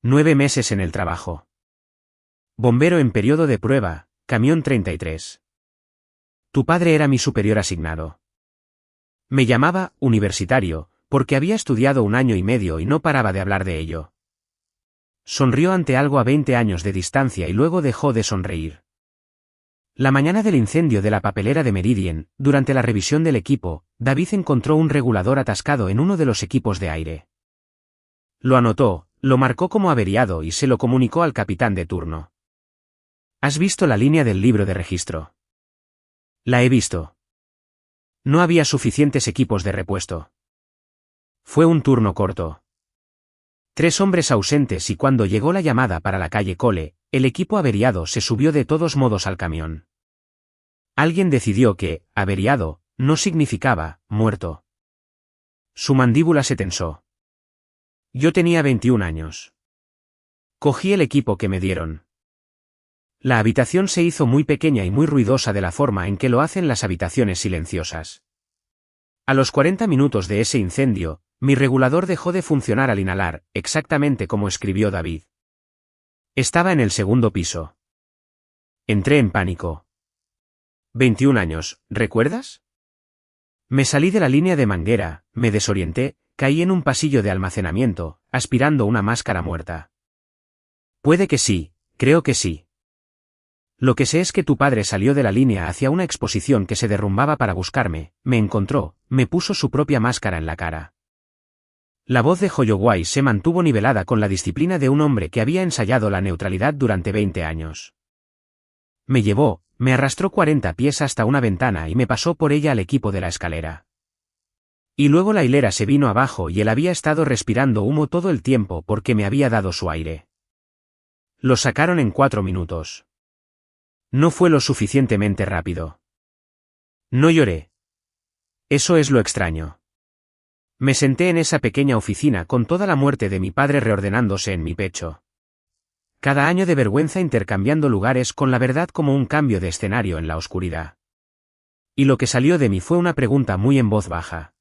9 meses en el trabajo. Bombero en periodo de prueba, camión 33. Tu padre era mi superior asignado. Me llamaba universitario, porque había estudiado 1 año y medio y no paraba de hablar de ello. Sonrió ante algo a 20 años de distancia y luego dejó de sonreír. La mañana del incendio de la papelera de Meridian, durante la revisión del equipo, David encontró un regulador atascado en uno de los equipos de aire. Lo anotó, lo marcó como averiado y se lo comunicó al capitán de turno. ¿Has visto la línea del libro de registro? La he visto. No había suficientes equipos de repuesto. Fue un turno corto. 3 hombres ausentes y cuando llegó la llamada para la calle Cole, el equipo averiado se subió de todos modos al camión. Alguien decidió que, averiado, no significaba, muerto. Su mandíbula se tensó. Yo tenía 21 años. Cogí el equipo que me dieron. La habitación se hizo muy pequeña y muy ruidosa de la forma en que lo hacen las habitaciones silenciosas. A los 40 minutos de ese incendio, Mi regulador dejó de funcionar al inhalar, exactamente como escribió David. Estaba en el segundo piso. Entré en pánico. 21 años, ¿recuerdas? Me salí de la línea de manguera, me desorienté, caí en un pasillo de almacenamiento, aspirando una máscara muerta. Puede que sí, creo que sí. Lo que sé es que tu padre salió de la línea hacia una exposición que se derrumbaba para buscarme, me encontró, me puso su propia máscara en la cara. La voz de Holloway se mantuvo nivelada con la disciplina de un hombre que había ensayado la neutralidad durante 20 años. Me llevó, me arrastró 40 pies hasta una ventana y me pasó por ella al equipo de la escalera. Y luego la hilera se vino abajo y él había estado respirando humo todo el tiempo porque me había dado su aire. Lo sacaron en 4 minutos. No fue lo suficientemente rápido. No lloré. Eso es lo extraño. Me senté en esa pequeña oficina con toda la muerte de mi padre reordenándose en mi pecho. Cada año de vergüenza intercambiando lugares con la verdad como un cambio de escenario en la oscuridad. Y lo que salió de mí fue una pregunta muy en voz baja.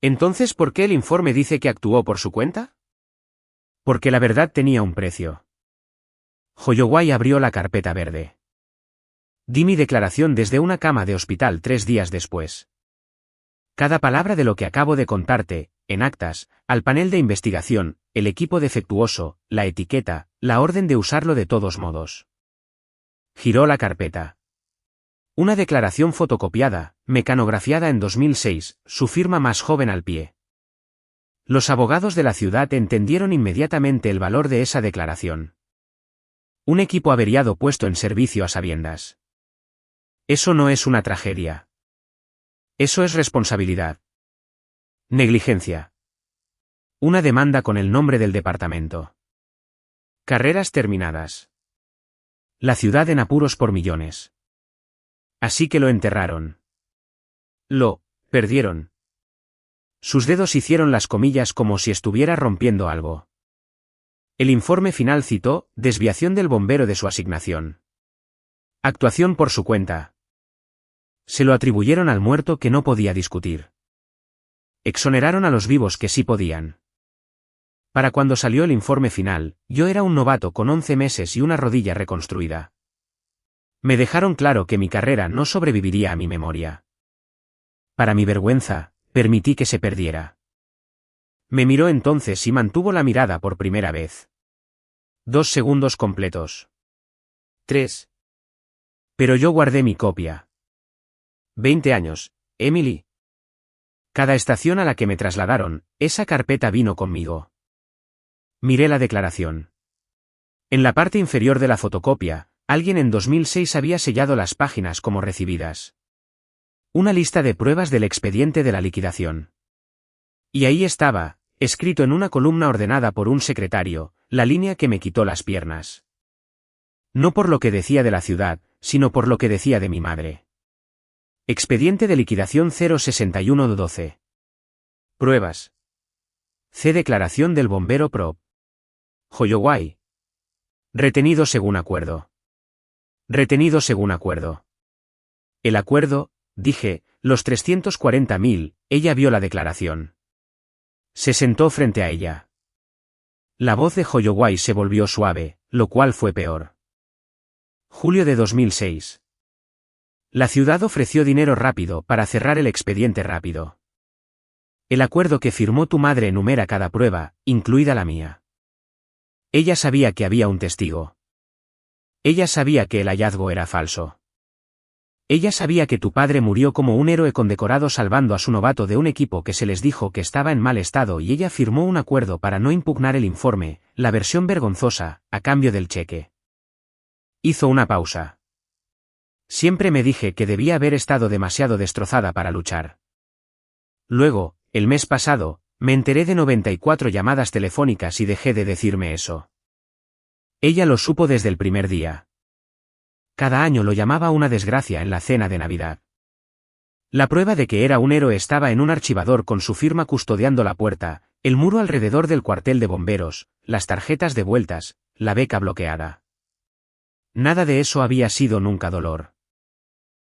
¿Entonces por qué el informe dice que actuó por su cuenta? Porque la verdad tenía un precio. Holloway abrió la carpeta verde. Di mi declaración desde una cama de hospital 3 días después. Cada palabra de lo que acabo de contarte, en actas, al panel de investigación, el equipo defectuoso, la etiqueta, la orden de usarlo de todos modos. Giró la carpeta. Una declaración fotocopiada, mecanografiada en 2006, su firma más joven al pie. Los abogados de la ciudad entendieron inmediatamente el valor de esa declaración. Un equipo averiado puesto en servicio a sabiendas. Eso no es una tragedia. Eso es responsabilidad. Negligencia. Una demanda con el nombre del departamento. Carreras terminadas. La ciudad en apuros por millones. Así que lo enterraron. Lo perdieron. Sus dedos hicieron las comillas como si estuviera rompiendo algo. El informe final citó, desviación del bombero de su asignación. Actuación por su cuenta. Se lo atribuyeron al muerto que no podía discutir. Exoneraron a los vivos que sí podían. Para cuando salió el informe final, yo era un novato con 11 meses y una rodilla reconstruida. Me dejaron claro que mi carrera no sobreviviría a mi memoria. Para mi vergüenza, permití que se perdiera. Me miró entonces y mantuvo la mirada por primera vez. 2 segundos completos. 3. Pero yo guardé mi copia. 20 años, Emily. Cada estación a la que me trasladaron, esa carpeta vino conmigo. Miré la declaración. En la parte inferior de la fotocopia, alguien en 2006 había sellado las páginas como recibidas. Una lista de pruebas del expediente de la liquidación. Y ahí estaba, escrito en una columna ordenada por un secretario, la línea que me quitó las piernas. No por lo que decía de la ciudad, sino por lo que decía de mi madre. Expediente de liquidación 061-12. Pruebas. C. Declaración del bombero Prop. Holloway. Retenido según acuerdo. Retenido según acuerdo. El acuerdo, dije, los 340.000, ella vio la declaración. Se sentó frente a ella. La voz de Holloway se volvió suave, lo cual fue peor. Julio de 2006. La ciudad ofreció dinero rápido para cerrar el expediente rápido. El acuerdo que firmó tu madre enumera cada prueba, incluida la mía. Ella sabía que había un testigo. Ella sabía que el hallazgo era falso. Ella sabía que tu padre murió como un héroe condecorado salvando a su novato de un equipo que se les dijo que estaba en mal estado y ella firmó un acuerdo para no impugnar el informe, la versión vergonzosa, a cambio del cheque. Hizo una pausa. Siempre me dije que debía haber estado demasiado destrozada para luchar. Luego, el mes pasado, me enteré de 94 llamadas telefónicas y dejé de decirme eso. Ella lo supo desde el primer día. Cada año lo llamaba una desgracia en la cena de Navidad. La prueba de que era un héroe estaba en un archivador con su firma custodiando la puerta, el muro alrededor del cuartel de bomberos, las tarjetas devueltas, la beca bloqueada. Nada de eso había sido nunca dolor.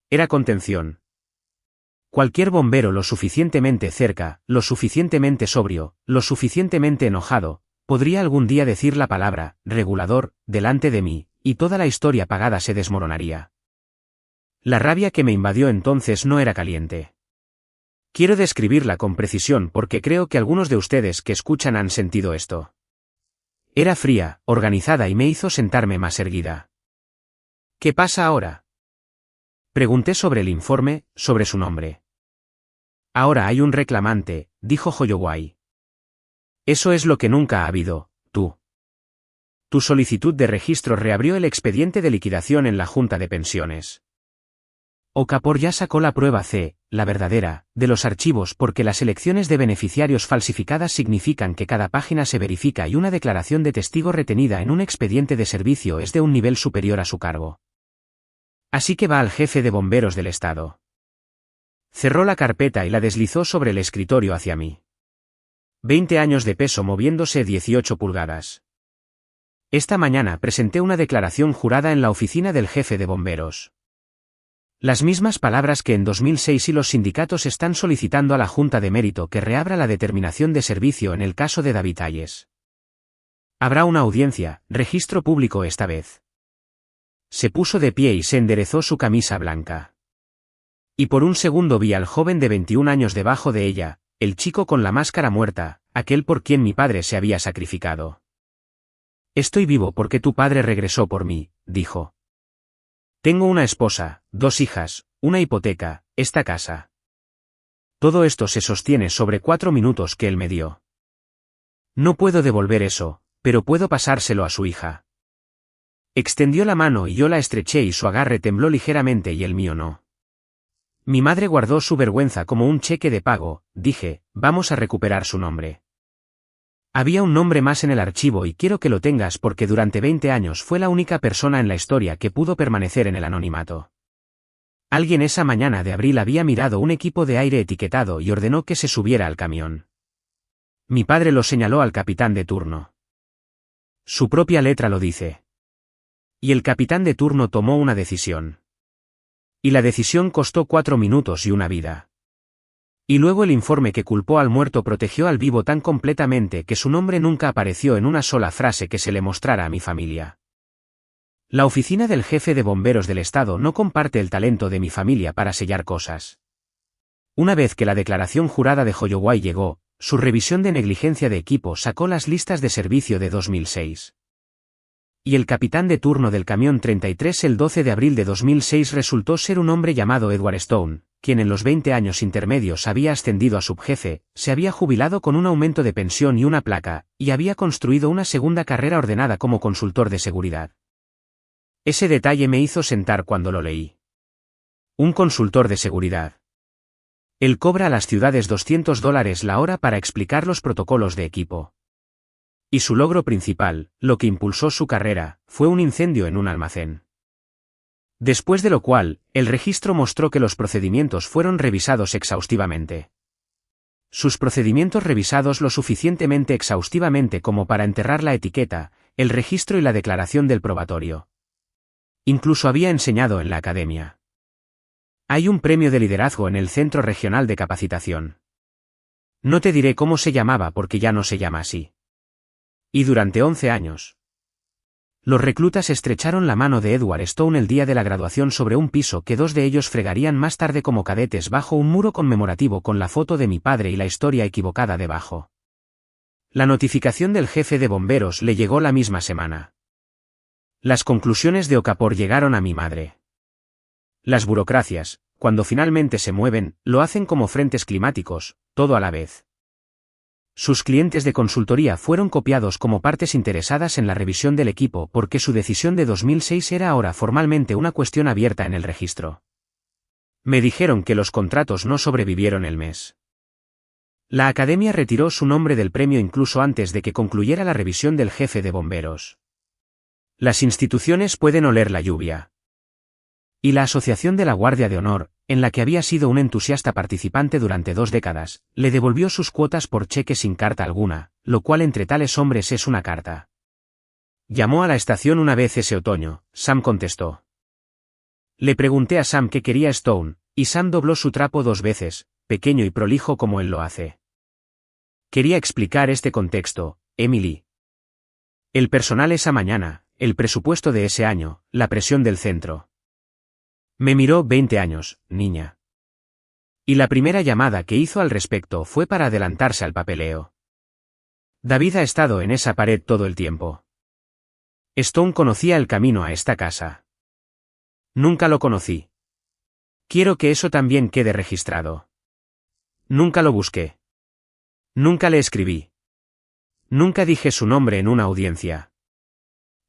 Era contención. Cualquier bombero lo suficientemente cerca, lo suficientemente sobrio, lo suficientemente enojado, podría algún día decir la palabra, regulador, delante de mí, y toda la historia apagada se desmoronaría. La rabia que me invadió entonces no era caliente. Quiero describirla con precisión porque creo que algunos de ustedes que escuchan han sentido esto. Era fría, organizada y me hizo sentarme más erguida. ¿Qué pasa ahora? Pregunté sobre el informe, sobre su nombre. Ahora hay un reclamante, dijo Holloway. Eso es lo que nunca ha habido, tú. Tu solicitud de registro reabrió el expediente de liquidación en la Junta de Pensiones. Okafor ya sacó la prueba C, la verdadera, de los archivos porque las elecciones de beneficiarios falsificadas significan que cada página se verifica y una declaración de testigo retenida en un expediente de servicio es de un nivel superior a su cargo. Así que va al jefe de bomberos del estado. Cerró la carpeta y la deslizó sobre el escritorio hacia mí. 20 años de peso moviéndose 18 pulgadas. Esta mañana presenté una declaración jurada en la oficina del jefe de bomberos. Las mismas palabras que en 2006 y los sindicatos están solicitando a la Junta de Mérito que reabra la determinación de servicio en el caso de David Hayes. Habrá una audiencia, registro público esta vez. Se puso de pie y se enderezó su camisa blanca. Y por un segundo vi al joven de 21 años debajo de ella, el chico con la máscara muerta, aquel por quien mi padre se había sacrificado. Estoy vivo porque tu padre regresó por mí, dijo. Tengo una esposa, 2 hijas, una hipoteca, esta casa. Todo esto se sostiene sobre 4 minutos que él me dio. No puedo devolver eso, pero puedo pasárselo a su hija. Extendió la mano y yo la estreché y su agarre tembló ligeramente y el mío no. Mi madre guardó su vergüenza como un cheque de pago, dije, vamos a recuperar su nombre. Había un nombre más en el archivo y quiero que lo tengas porque durante 20 años fue la única persona en la historia que pudo permanecer en el anonimato. Alguien esa mañana de abril había mirado un equipo de aire etiquetado y ordenó que se subiera al camión. Mi padre lo señaló al capitán de turno. Su propia letra lo dice. Y el capitán de turno tomó una decisión. Y la decisión costó 4 minutos y una vida. Y luego el informe que culpó al muerto protegió al vivo tan completamente que su nombre nunca apareció en una sola frase que se le mostrara a mi familia. La oficina del jefe de bomberos del estado no comparte el talento de mi familia para sellar cosas. Una vez que la declaración jurada de Holloway llegó, su revisión de negligencia de equipo sacó las listas de servicio de 2006. Y el capitán de turno del camión 33 el 12 de abril de 2006 resultó ser un hombre llamado Edward Stone, quien en los 20 años intermedios había ascendido a subjefe, se había jubilado con un aumento de pensión y una placa, y había construido una segunda carrera ordenada como consultor de seguridad. Ese detalle me hizo sentar cuando lo leí. Un consultor de seguridad. Él cobra a las ciudades $200 la hora para explicar los protocolos de equipo. Y su logro principal, lo que impulsó su carrera, fue un incendio en un almacén. Después de lo cual, el registro mostró que los procedimientos fueron revisados exhaustivamente. Sus procedimientos revisados lo suficientemente exhaustivamente como para enterrar la etiqueta, el registro y la declaración del probatorio. Incluso había enseñado en la academia. Hay un premio de liderazgo en el Centro Regional de Capacitación. No te diré cómo se llamaba porque ya no se llama así. Y durante 11 años. Los reclutas estrecharon la mano de Edward Stone el día de la graduación sobre un piso que 2 de ellos fregarían más tarde como cadetes bajo un muro conmemorativo con la foto de mi padre y la historia equivocada debajo. La notificación del jefe de bomberos le llegó la misma semana. Las conclusiones de Okafor llegaron a mi madre. Las burocracias, cuando finalmente se mueven, lo hacen como frentes climáticos, todo a la vez. Sus clientes de consultoría fueron copiados como partes interesadas en la revisión del equipo porque su decisión de 2006 era ahora formalmente una cuestión abierta en el registro. Me dijeron que los contratos no sobrevivieron el mes. La academia retiró su nombre del premio incluso antes de que concluyera la revisión del jefe de bomberos. Las instituciones pueden oler la lluvia. Y la Asociación de la Guardia de Honor, en la que había sido un entusiasta participante durante 2 décadas, le devolvió sus cuotas por cheque sin carta alguna, lo cual entre tales hombres es una carta. Llamó a la estación una vez ese otoño, Sam contestó. Le pregunté a Sam qué quería Stone, Y Sam dobló su trapo 2 veces, pequeño y prolijo como él lo hace. Quería explicar este contexto, Emily. El personal esa mañana, el presupuesto de ese año, la presión del centro. Me miró 20 años, niña. Y la primera llamada que hizo al respecto fue para adelantarse al papeleo. David ha estado en esa pared todo el tiempo. Stone conocía el camino a esta casa. Nunca lo conocí. Quiero que eso también quede registrado. Nunca lo busqué. Nunca le escribí. Nunca dije su nombre en una audiencia.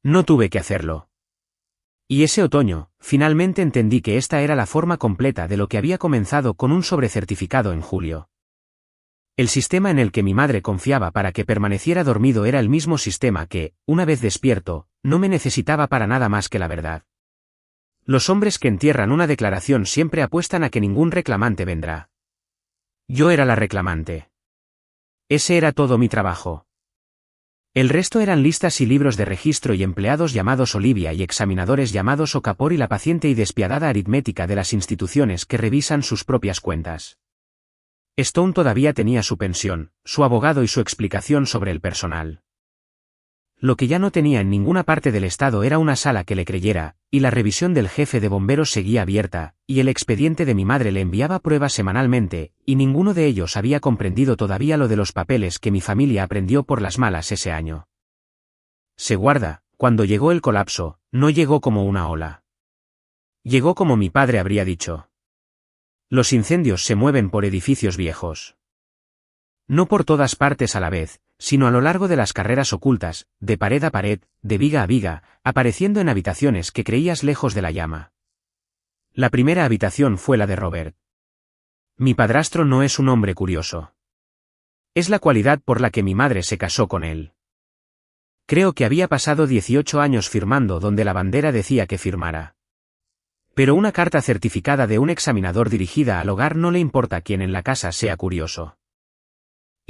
No tuve que hacerlo. Y ese otoño, finalmente entendí que esta era la forma completa de lo que había comenzado con un sobrecertificado en julio. El sistema en el que mi madre confiaba para que permaneciera dormido era el mismo sistema que, una vez despierto, no me necesitaba para nada más que la verdad. Los hombres que entierran una declaración siempre apuestan a que ningún reclamante vendrá. Yo era la reclamante. Ese era todo mi trabajo. El resto eran listas y libros de registro y empleados llamados Olivia y examinadores llamados Okafor y la paciente y despiadada aritmética de las instituciones que revisan sus propias cuentas. Stone todavía tenía su pensión, su abogado y su explicación sobre el personal. Lo que ya no tenía en ninguna parte del estado era una sala que le creyera, y la revisión del jefe de bomberos seguía abierta, y el expediente de mi madre le enviaba pruebas semanalmente, y ninguno de ellos había comprendido todavía lo de los papeles que mi familia aprendió por las malas ese año. Se guarda, cuando llegó el colapso, no llegó como una ola. Llegó como mi padre habría dicho. Los incendios se mueven por edificios viejos. No por todas partes a la vez, sino a lo largo de las carreras ocultas, de pared a pared, de viga a viga, apareciendo en habitaciones que creías lejos de la llama. La primera habitación fue la de Robert. Mi padrastro no es un hombre curioso. Es la cualidad por la que mi madre se casó con él. Creo que había pasado 18 años firmando donde la bandera decía que firmara. Pero una carta certificada de un examinador dirigida al hogar no le importa quién en la casa sea curioso.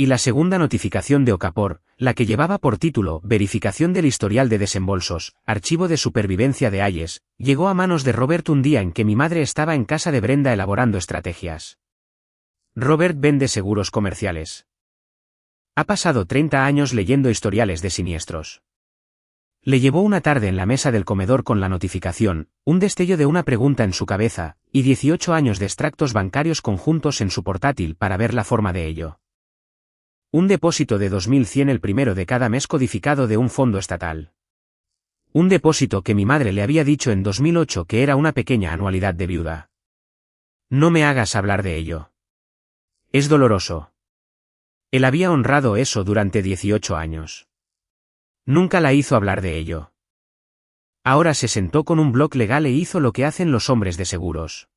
Y la segunda notificación de Okafor, la que llevaba por título Verificación del historial de desembolsos, Archivo de supervivencia de Hayes, llegó a manos de Robert un día en que mi madre estaba en casa de Brenda elaborando estrategias. Robert vende seguros comerciales. Ha pasado 30 años leyendo historiales de siniestros. Le llevó una tarde en la mesa del comedor con la notificación, un destello de una pregunta en su cabeza, y 18 años de extractos bancarios conjuntos en su portátil para ver la forma de ello. Un depósito de 2.100 el primero de cada mes codificado de un fondo estatal. Un depósito que mi madre le había dicho en 2008 que era una pequeña anualidad de viuda. No me hagas hablar de ello. Es doloroso. Él había honrado eso durante 18 años. Nunca la hizo hablar de ello. Ahora se sentó con un bloc legal e hizo lo que hacen los hombres de seguros.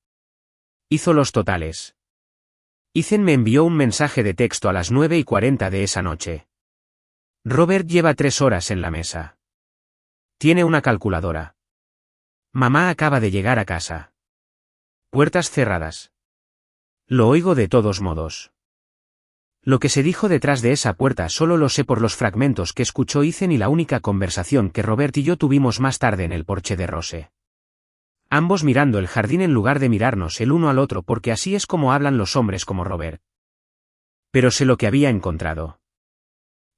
Hizo los totales. Ethan me envió un mensaje de texto a las 9:40 de esa noche. Robert lleva 3 horas en la mesa. Tiene una calculadora. Mamá acaba de llegar a casa. Puertas cerradas. Lo oigo de todos modos. Lo que se dijo detrás de esa puerta solo lo sé por los fragmentos que escuchó Ethan y la única conversación que Robert y yo tuvimos más tarde en el porche de Rose. Ambos mirando el jardín en lugar de mirarnos el uno al otro porque así es como hablan los hombres como Robert. Pero sé lo que había encontrado.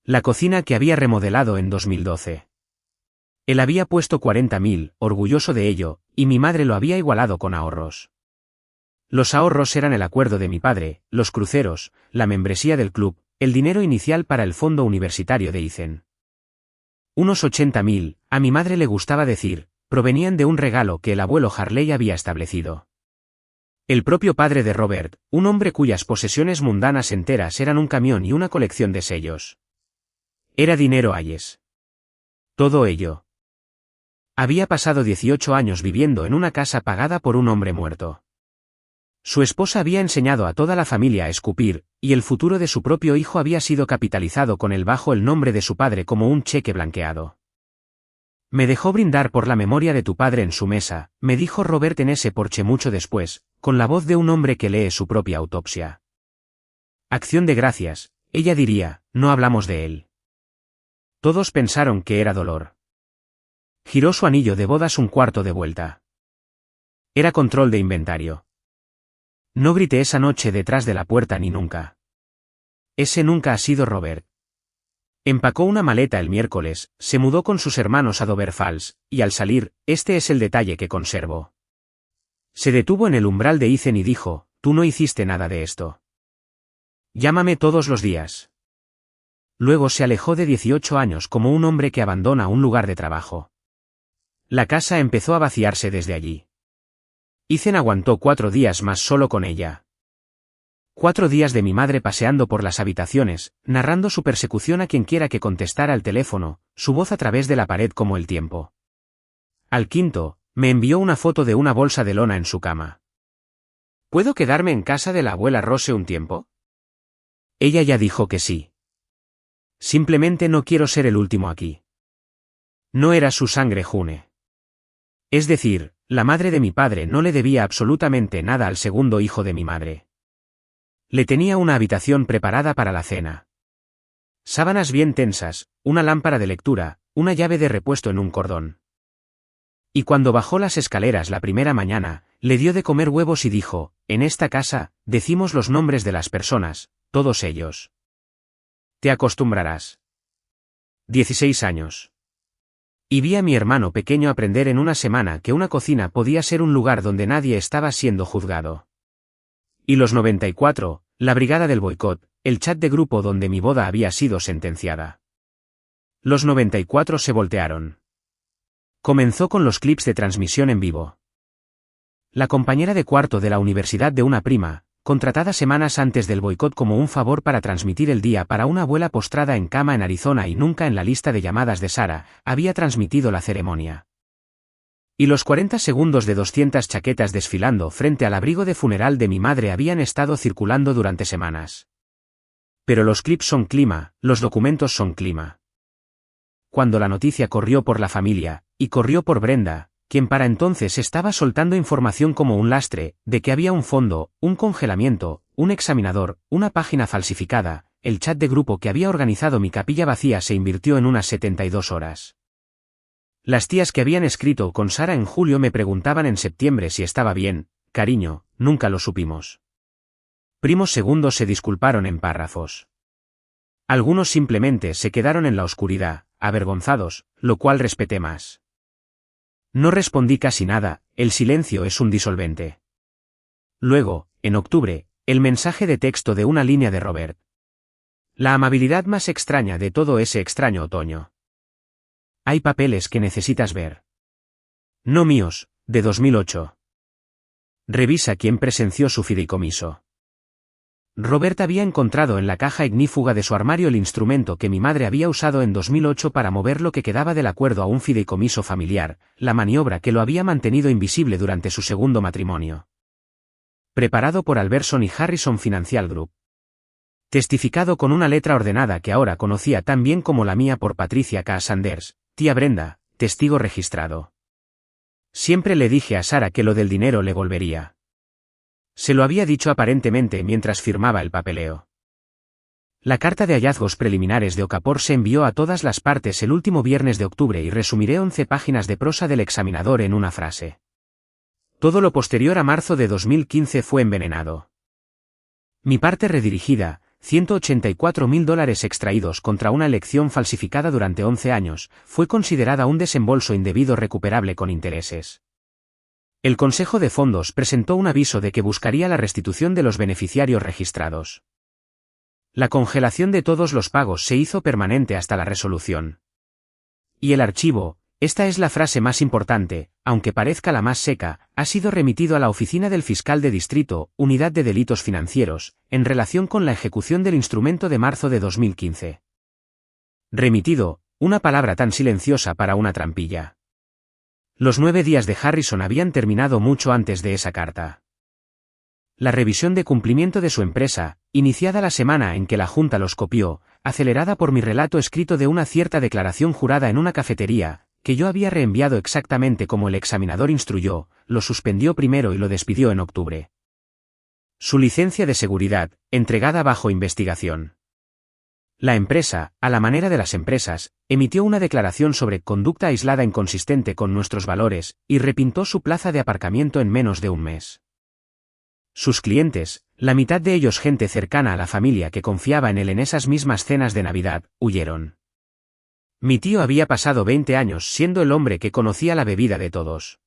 La cocina que había remodelado en 2012. Él había puesto 40.000, orgulloso de ello, y mi madre lo había igualado con ahorros. Los ahorros eran el acuerdo de mi padre, los cruceros, la membresía del club, el dinero inicial para el fondo universitario de Ethan. Unos 80.000, a mi madre le gustaba decir, provenían de un regalo que el abuelo Harley había establecido. El propio padre de Robert, un hombre cuyas posesiones mundanas enteras eran un camión y una colección de sellos. Era dinero Hayes. Todo ello. Había pasado 18 años viviendo en una casa pagada por un hombre muerto. Su esposa había enseñado a toda la familia a escupir, y el futuro de su propio hijo había sido capitalizado con él bajo el nombre de su padre como un cheque blanqueado. Me dejó brindar por la memoria de tu padre en su mesa, me dijo Robert en ese porche mucho después, con la voz de un hombre que lee su propia autopsia. Acción de gracias, ella diría, no hablamos de él. Todos pensaron que era dolor. Giró su anillo de bodas un cuarto de vuelta. Era control de inventario. No grité esa noche detrás de la puerta ni nunca. Ese nunca ha sido Robert. Empacó una maleta el miércoles, se mudó con sus hermanos a Dover Falls, y al salir, este es el detalle que conservo. Se detuvo en el umbral de Ethan y dijo, «Tú no hiciste nada de esto. Llámame todos los días». Luego se alejó de 18 años como un hombre que abandona un lugar de trabajo. La casa empezó a vaciarse desde allí. Ethan aguantó 4 días más solo con ella. 4 días de mi madre paseando por las habitaciones, narrando su persecución a quien quiera que contestara al teléfono, su voz a través de la pared como el tiempo. Al quinto, me envió una foto de una bolsa de lona en su cama. ¿Puedo quedarme en casa de la abuela Rose un tiempo? Ella ya dijo que sí. Simplemente no quiero ser el último aquí. No era su sangre June. Es decir, la madre de mi padre no le debía absolutamente nada al segundo hijo de mi madre. Le tenía una habitación preparada para la cena. Sábanas bien tensas, una lámpara de lectura, una llave de repuesto en un cordón. Y cuando bajó las escaleras la primera mañana, le dio de comer huevos y dijo, «En esta casa, decimos los nombres de las personas, todos ellos. Te acostumbrarás». 16 años. Y vi a mi hermano pequeño aprender en una semana que una cocina podía ser un lugar donde nadie estaba siendo juzgado. Y los 94, la brigada del boicot, el chat de grupo donde mi boda había sido sentenciada. Los 94 se voltearon. Comenzó con los clips de transmisión en vivo. La compañera de cuarto de la universidad de una prima, contratada semanas antes del boicot como un favor para transmitir el día para una abuela postrada en cama en Arizona y nunca en la lista de llamadas de Sara, había transmitido la ceremonia. Y los 40 segundos de 200 chaquetas desfilando frente al abrigo de funeral de mi madre habían estado circulando durante semanas. Pero los clips son clima, los documentos son clima. Cuando la noticia corrió por la familia, y corrió por Brenda, quien para entonces estaba soltando información como un lastre, de que había un fondo, un congelamiento, un examinador, una página falsificada, el chat de grupo que había organizado mi capilla vacía se invirtió en unas 72 horas. Las tías que habían escrito con Sara en julio me preguntaban en septiembre si estaba bien, cariño, nunca lo supimos. Primos segundos se disculparon en párrafos. Algunos simplemente se quedaron en la oscuridad, avergonzados, lo cual respeté más. No respondí casi nada, el silencio es un disolvente. Luego, en octubre, el mensaje de texto de una línea de Robert. La amabilidad más extraña de todo ese extraño otoño. Hay papeles que necesitas ver. No míos, de 2008. Revisa quién presenció su fideicomiso. Robert había encontrado en la caja ignífuga de su armario el instrumento que mi madre había usado en 2008 para mover lo que quedaba del acuerdo a un fideicomiso familiar, la maniobra que lo había mantenido invisible durante su segundo matrimonio. Preparado por Alberson y Harrison Financial Group. Testificado con una letra ordenada que ahora conocía tan bien como la mía por Patricia K. Sanders, tía Brenda, testigo registrado. Siempre le dije a Sara que lo del dinero le volvería. Se lo había dicho aparentemente mientras firmaba el papeleo. La carta de hallazgos preliminares de Okafor se envió a todas las partes el último viernes de octubre y resumiré 11 páginas de prosa del examinador en una frase. Todo lo posterior a marzo de 2015 fue envenenado. Mi parte redirigida, $184.000 extraídos contra una elección falsificada durante 11 años, fue considerada un desembolso indebido recuperable con intereses. El Consejo de Fondos presentó un aviso de que buscaría la restitución de los beneficiarios registrados. La congelación de todos los pagos se hizo permanente hasta la resolución. Y el archivo, esta es la frase más importante, aunque parezca la más seca, ha sido remitido a la Oficina del Fiscal de Distrito, Unidad de Delitos Financieros, en relación con la ejecución del instrumento de marzo de 2015. Remitido, una palabra tan silenciosa para una trampilla. Los 9 días de Harrison habían terminado mucho antes de esa carta. La revisión de cumplimiento de su empresa, iniciada la semana en que la Junta los copió, acelerada por mi relato escrito de una cierta declaración jurada en una cafetería, que yo había reenviado exactamente como el examinador instruyó, lo suspendió primero y lo despidió en octubre. Su licencia de seguridad, entregada bajo investigación. La empresa, a la manera de las empresas, emitió una declaración sobre conducta aislada inconsistente con nuestros valores, y repintó su plaza de aparcamiento en menos de un mes. Sus clientes, la mitad de ellos gente cercana a la familia que confiaba en él en esas mismas cenas de Navidad, huyeron. Mi tío había pasado 20 años siendo el hombre que conocía la bebida de todos.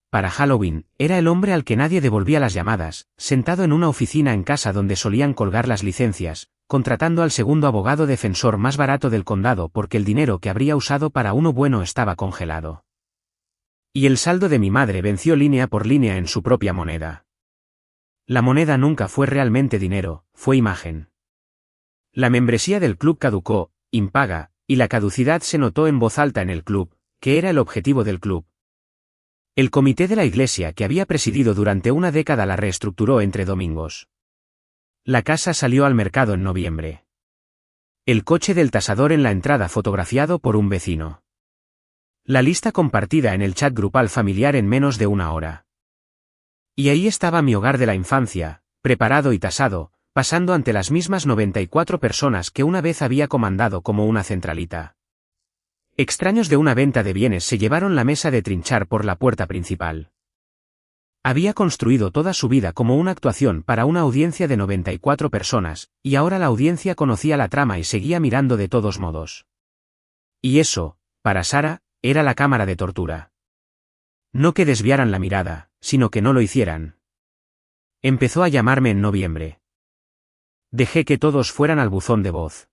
Para Halloween, era el hombre al que nadie devolvía las llamadas, sentado en una oficina en casa donde solían colgar las licencias, contratando al segundo abogado defensor más barato del condado porque el dinero que habría usado para uno bueno estaba congelado. Y el saldo de mi madre venció línea por línea en su propia moneda. La moneda nunca fue realmente dinero, fue imagen. La membresía del club caducó, impaga, y la caducidad se notó en voz alta en el club, que era el objetivo del club. El comité de la iglesia que había presidido durante una década la reestructuró entre domingos. La casa salió al mercado en noviembre. El coche del tasador en la entrada fotografiado por un vecino. La lista compartida en el chat grupal familiar en menos de una hora. Y ahí estaba mi hogar de la infancia, preparado y tasado, pasando ante las mismas 94 personas que una vez había comandado como una centralita. Extraños de una venta de bienes se llevaron la mesa de trinchar por la puerta principal. Había construido toda su vida como una actuación para una audiencia de 94 personas, y ahora la audiencia conocía la trama y seguía mirando de todos modos. Y eso, para Sara, era la cámara de tortura. No que desviaran la mirada, sino que no lo hicieran. Empezó a llamarme en noviembre. Dejé que todos fueran al buzón de voz.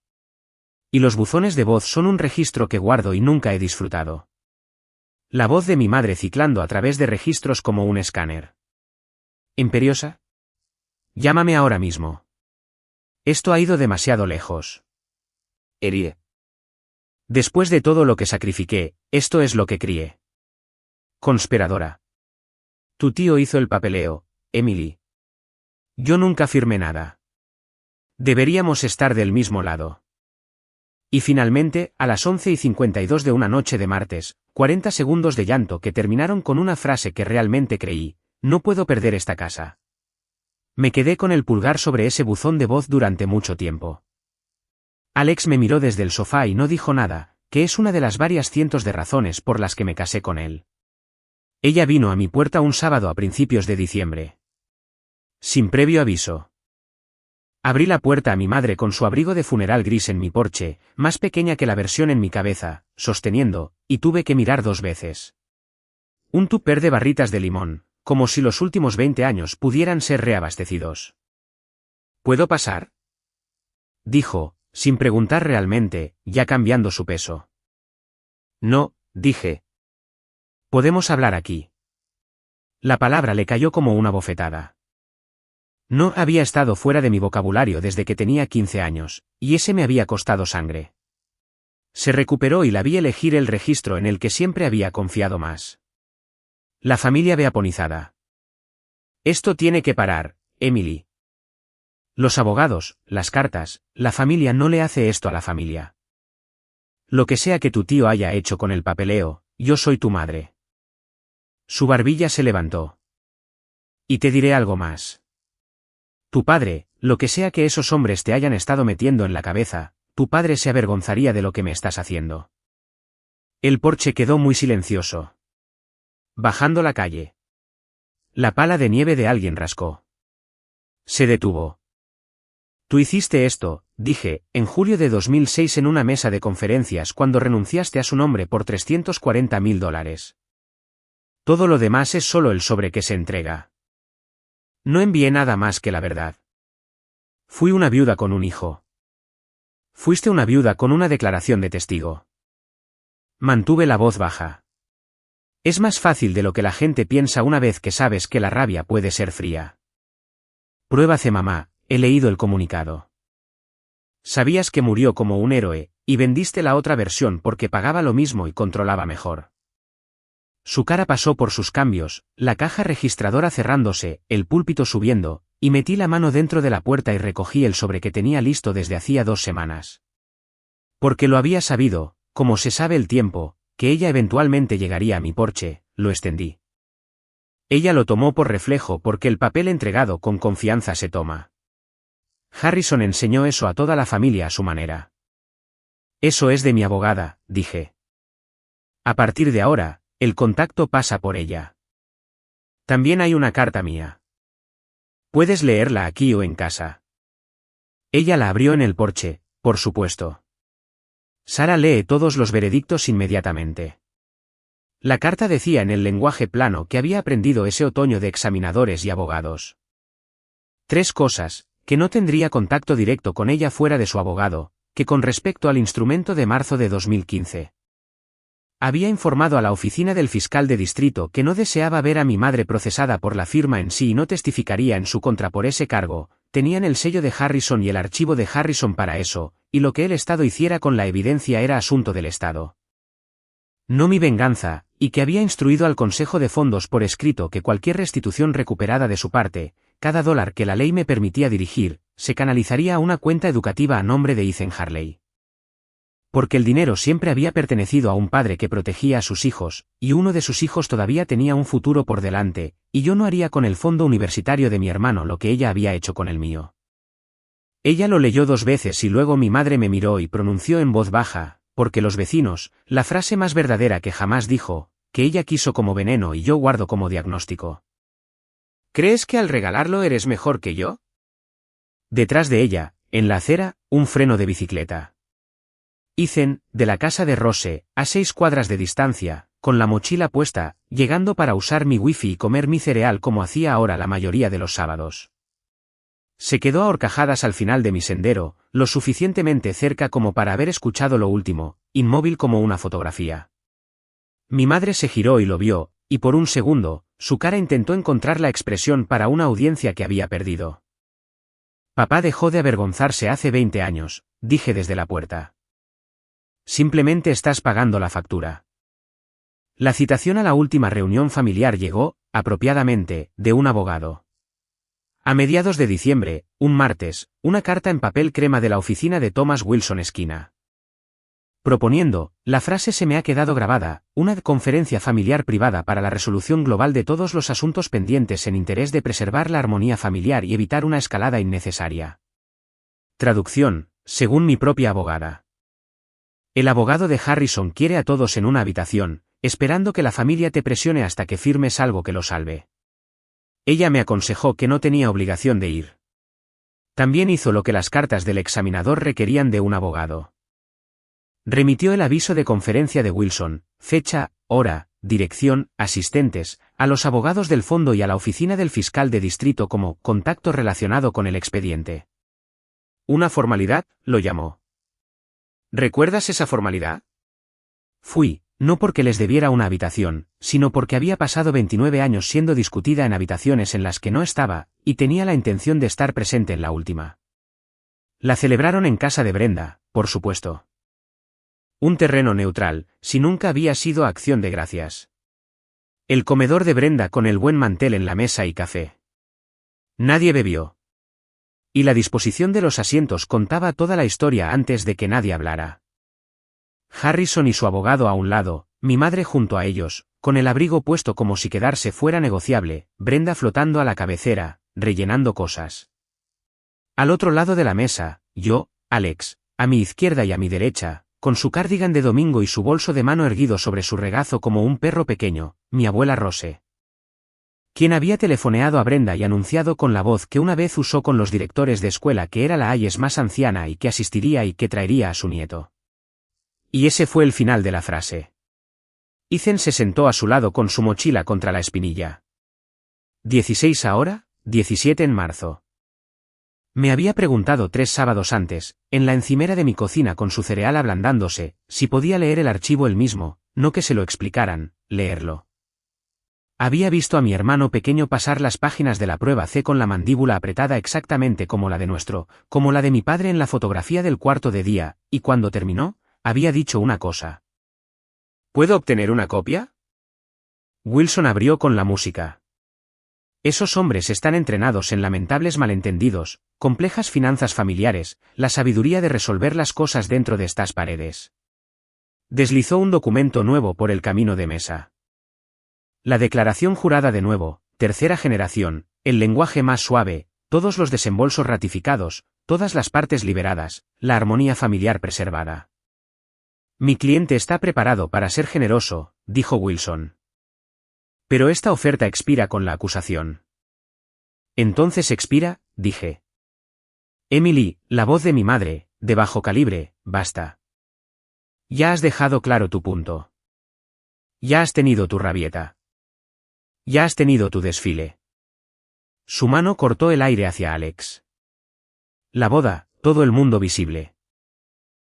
Y los buzones de voz son un registro que guardo y nunca he disfrutado. La voz de mi madre ciclando a través de registros como un escáner. ¿Imperiosa? Llámame ahora mismo. Esto ha ido demasiado lejos. Erie. Después de todo lo que sacrifiqué, esto es lo que crié. Conspiradora. Tu tío hizo el papeleo, Emily. Yo nunca firmé nada. Deberíamos estar del mismo lado. Y finalmente, a las 11:52 de una noche de martes, 40 segundos de llanto que terminaron con una frase que realmente creí: no puedo perder esta casa. Me quedé con el pulgar sobre ese buzón de voz durante mucho tiempo. Alex me miró desde el sofá y no dijo nada, que es una de las varias cientos de razones por las que me casé con él. Ella vino a mi puerta un sábado a principios de diciembre. Sin previo aviso. Abrí la puerta a mi madre con su abrigo de funeral gris en mi porche, más pequeña que la versión en mi cabeza, sosteniendo, y tuve que mirar 2 veces. Un tupper de barritas de limón, como si los últimos 20 años pudieran ser reabastecidos. ¿Puedo pasar?, dijo, sin preguntar realmente, ya cambiando su peso. No, dije. Podemos hablar aquí. La palabra le cayó como una bofetada. No había estado fuera de mi vocabulario desde que tenía 15 años, y ese me había costado sangre. Se recuperó y la vi elegir el registro en el que siempre había confiado más. La familia beaponizada. Esto tiene que parar, Emily. Los abogados, las cartas, la familia no le hace esto a la familia. Lo que sea que tu tío haya hecho con el papeleo, yo soy tu madre. Su barbilla se levantó. Y te diré algo más. Tu padre, lo que sea que esos hombres te hayan estado metiendo en la cabeza, tu padre se avergonzaría de lo que me estás haciendo. El porche quedó muy silencioso. Bajando la calle. La pala de nieve de alguien rascó. Se detuvo. Tú hiciste esto, dije, en julio de 2006 en una mesa de conferencias cuando renunciaste a su nombre por $340.000. Todo lo demás es solo el sobre que se entrega. No envié nada más que la verdad. Fui una viuda con un hijo. Fuiste una viuda con una declaración de testigo. Mantuve la voz baja. Es más fácil de lo que la gente piensa una vez que sabes que la rabia puede ser fría. Pruébase mamá, he leído el comunicado. Sabías que murió como un héroe, y vendiste la otra versión porque pagaba lo mismo y controlaba mejor. Su cara pasó por sus cambios, la caja registradora cerrándose, el púlpito subiendo, y metí la mano dentro de la puerta y recogí el sobre que tenía listo desde hacía 2 semanas. Porque lo había sabido, como se sabe el tiempo, que ella eventualmente llegaría a mi porche, lo extendí. Ella lo tomó por reflejo porque el papel entregado con confianza se toma. Harrison enseñó eso a toda la familia a su manera. Eso es de mi abogada, dije. A partir de ahora, el contacto pasa por ella. También hay una carta mía. Puedes leerla aquí o en casa. Ella la abrió en el porche, por supuesto. Sara lee todos los veredictos inmediatamente. La carta decía en el lenguaje plano que había aprendido ese otoño de examinadores y abogados. 3 cosas: que no tendría contacto directo con ella fuera de su abogado, que con respecto al instrumento de marzo de 2015. Había informado a la oficina del fiscal de distrito que no deseaba ver a mi madre procesada por la firma en sí y no testificaría en su contra por ese cargo. Tenían el sello de Harrison y el archivo de Harrison para eso, y lo que el Estado hiciera con la evidencia era asunto del Estado. No mi venganza, y que había instruido al Consejo de Fondos por escrito que cualquier restitución recuperada de su parte, cada dólar que la ley me permitía dirigir, se canalizaría a una cuenta educativa a nombre de Ethan Harley. Porque el dinero siempre había pertenecido a un padre que protegía a sus hijos, y uno de sus hijos todavía tenía un futuro por delante, y yo no haría con el fondo universitario de mi hermano lo que ella había hecho con el mío. Ella lo leyó 2 veces y luego mi madre me miró y pronunció en voz baja, porque los vecinos, la frase más verdadera que jamás dijo, que ella quiso como veneno y yo guardo como diagnóstico. ¿Crees que al regalarlo eres mejor que yo? Detrás de ella, en la acera, un freno de bicicleta. Ethan, de la casa de Rose, a 6 cuadras de distancia, con la mochila puesta, llegando para usar mi wifi y comer mi cereal como hacía ahora la mayoría de los sábados. Se quedó a horcajadas al final de mi sendero, lo suficientemente cerca como para haber escuchado lo último, inmóvil como una fotografía. Mi madre se giró y lo vio, y por un segundo, su cara intentó encontrar la expresión para una audiencia que había perdido. Papá dejó de avergonzarse hace 20 años, dije desde la puerta. Simplemente estás pagando la factura. La citación a la última reunión familiar llegó, apropiadamente, de un abogado. A mediados de diciembre, un martes, una carta en papel crema de la oficina de Thomas Wilson esquina. Proponiendo, la frase se me ha quedado grabada, una conferencia familiar privada para la resolución global de todos los asuntos pendientes en interés de preservar la armonía familiar y evitar una escalada innecesaria. Traducción, según mi propia abogada. El abogado de Harrison quiere a todos en una habitación, esperando que la familia te presione hasta que firmes algo que lo salve. Ella me aconsejó que no tenía obligación de ir. También hizo lo que las cartas del examinador requerían de un abogado. Remitió el aviso de conferencia de Wilson, fecha, hora, dirección, asistentes, a los abogados del fondo y a la oficina del fiscal de distrito como contacto relacionado con el expediente. Una formalidad, lo llamó. ¿Recuerdas esa formalidad? Fui, no porque les debiera una habitación, sino porque había pasado 29 años siendo discutida en habitaciones en las que no estaba, y tenía la intención de estar presente en la última. La celebraron en casa de Brenda, por supuesto. Un terreno neutral, si nunca había sido acción de gracias. El comedor de Brenda con el buen mantel en la mesa y café. Nadie bebió. Y la disposición de los asientos contaba toda la historia antes de que nadie hablara. Harrison y su abogado a un lado, mi madre junto a ellos, con el abrigo puesto como si quedarse fuera negociable, Brenda flotando a la cabecera, rellenando cosas. Al otro lado de la mesa, yo, Alex, a mi izquierda y a mi derecha, con su cardigan de domingo y su bolso de mano erguido sobre su regazo como un perro pequeño, mi abuela Rose. Quien había telefoneado a Brenda y anunciado con la voz que una vez usó con los directores de escuela que era la Ayes más anciana y que asistiría y que traería a su nieto. Y ese fue el final de la frase. Ethan se sentó a su lado con su mochila contra la espinilla. 16 ahora, 17 en marzo. Me había preguntado 3 sábados antes, en la encimera de mi cocina con su cereal ablandándose, si podía leer el archivo él mismo, no que se lo explicaran, leerlo. Había visto a mi hermano pequeño pasar las páginas de la prueba C con la mandíbula apretada exactamente como la de mi padre en la fotografía del cuarto de día, y cuando terminó, había dicho una cosa. ¿Puedo obtener una copia? Wilson abrió con la música. Esos hombres están entrenados en lamentables malentendidos, complejas finanzas familiares, la sabiduría de resolver las cosas dentro de estas paredes. Deslizó un documento nuevo por el camino de mesa. La declaración jurada de nuevo, tercera generación, el lenguaje más suave, todos los desembolsos ratificados, todas las partes liberadas, la armonía familiar preservada. Mi cliente está preparado para ser generoso, dijo Wilson. Pero esta oferta expira con la acusación. Entonces expira, dije. Emily, la voz de mi madre, de bajo calibre, basta. Ya has dejado claro tu punto. Ya has tenido tu rabieta. Ya has tenido tu desfile. Su mano cortó el aire hacia Alex. La boda, todo el mundo visible.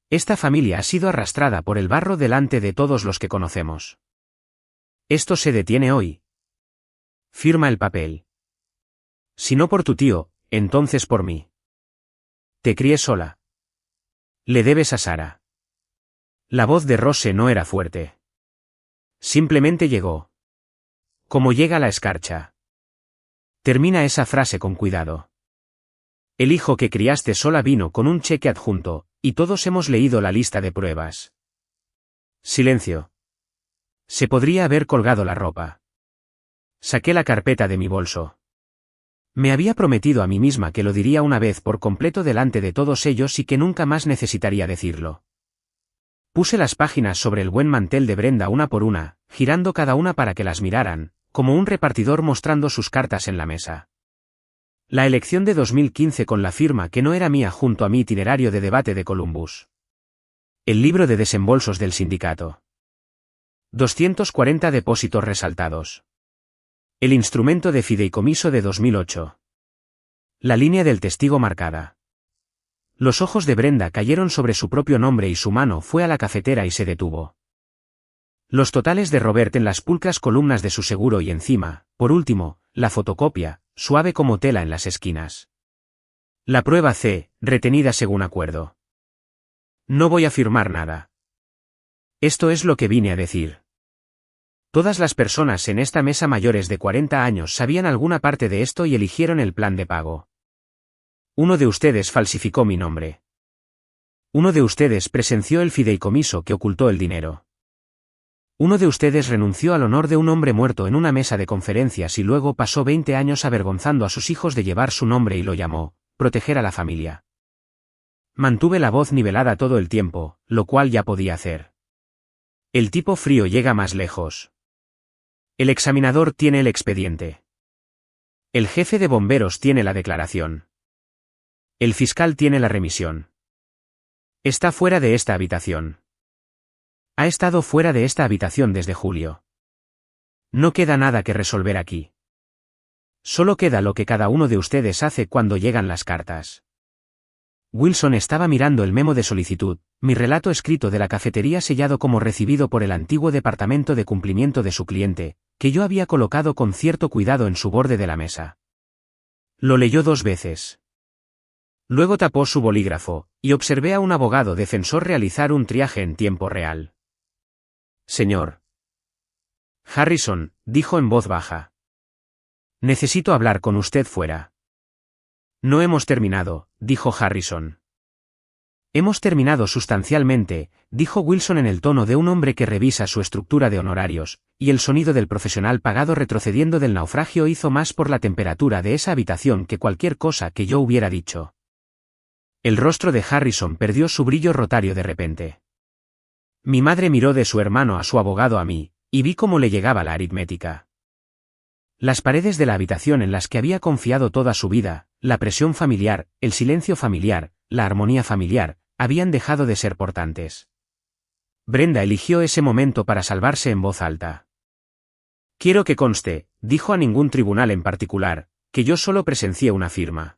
Esta familia ha sido arrastrada por el barro delante de todos los que conocemos. Esto se detiene hoy. Firma el papel. Si no por tu tío, entonces por mí. Te crié sola. Le debes a Sara. La voz de Rose no era fuerte. Simplemente llegó. Como llega la escarcha. Termina esa frase con cuidado. El hijo que criaste sola vino con un cheque adjunto, y todos hemos leído la lista de pruebas. Silencio. Se podría haber colgado la ropa. Saqué la carpeta de mi bolso. Me había prometido a mí misma que lo diría una vez por completo delante de todos ellos y que nunca más necesitaría decirlo. Puse las páginas sobre el buen mantel de Brenda una por una, girando cada una para que las miraran, como un repartidor mostrando sus cartas en la mesa. La elección de 2015 con la firma que no era mía junto a mi itinerario de debate de Columbus. El libro de desembolsos del sindicato. 240 depósitos resaltados. El instrumento de fideicomiso de 2008. La línea del testigo marcada. Los ojos de Brenda cayeron sobre su propio nombre y su mano fue a la cafetera y se detuvo. Los totales de Robert en las pulcras columnas de su seguro y encima, por último, la fotocopia, suave como tela en las esquinas. La prueba C, retenida según acuerdo. No voy a firmar nada. Esto es lo que vine a decir. Todas las personas en esta mesa mayores de 40 años sabían alguna parte de esto y eligieron el plan de pago. Uno de ustedes falsificó mi nombre. Uno de ustedes presenció el fideicomiso que ocultó el dinero. Uno de ustedes renunció al honor de un hombre muerto en una mesa de conferencias y luego pasó 20 años avergonzando a sus hijos de llevar su nombre y lo llamó, proteger a la familia. Mantuve la voz nivelada todo el tiempo, lo cual ya podía hacer. El tipo frío llega más lejos. El examinador tiene el expediente. El jefe de bomberos tiene la declaración. El fiscal tiene la remisión. Está fuera de esta habitación. Ha estado fuera de esta habitación desde julio. No queda nada que resolver aquí. Solo queda lo que cada uno de ustedes hace cuando llegan las cartas. Wilson estaba mirando el memo de solicitud, mi relato escrito de la cafetería sellado como recibido por el antiguo departamento de cumplimiento de su cliente, que yo había colocado con cierto cuidado en su borde de la mesa. Lo leyó 2 veces. Luego tapó su bolígrafo, y observé a un abogado defensor realizar un triaje en tiempo real. Señor Harrison, dijo en voz baja. Necesito hablar con usted fuera. No hemos terminado, dijo Harrison. Hemos terminado sustancialmente, dijo Wilson en el tono de un hombre que revisa su estructura de honorarios, y el sonido del profesional pagado retrocediendo del naufragio hizo más por la temperatura de esa habitación que cualquier cosa que yo hubiera dicho. El rostro de Harrison perdió su brillo rotario de repente. Mi madre miró de su hermano a su abogado a mí, y vi cómo le llegaba la aritmética. Las paredes de la habitación en las que había confiado toda su vida, la presión familiar, el silencio familiar, la armonía familiar, habían dejado de ser portantes. Brenda eligió ese momento para salvarse en voz alta. Quiero que conste, dijo a ningún tribunal en particular, que yo solo presencié una firma.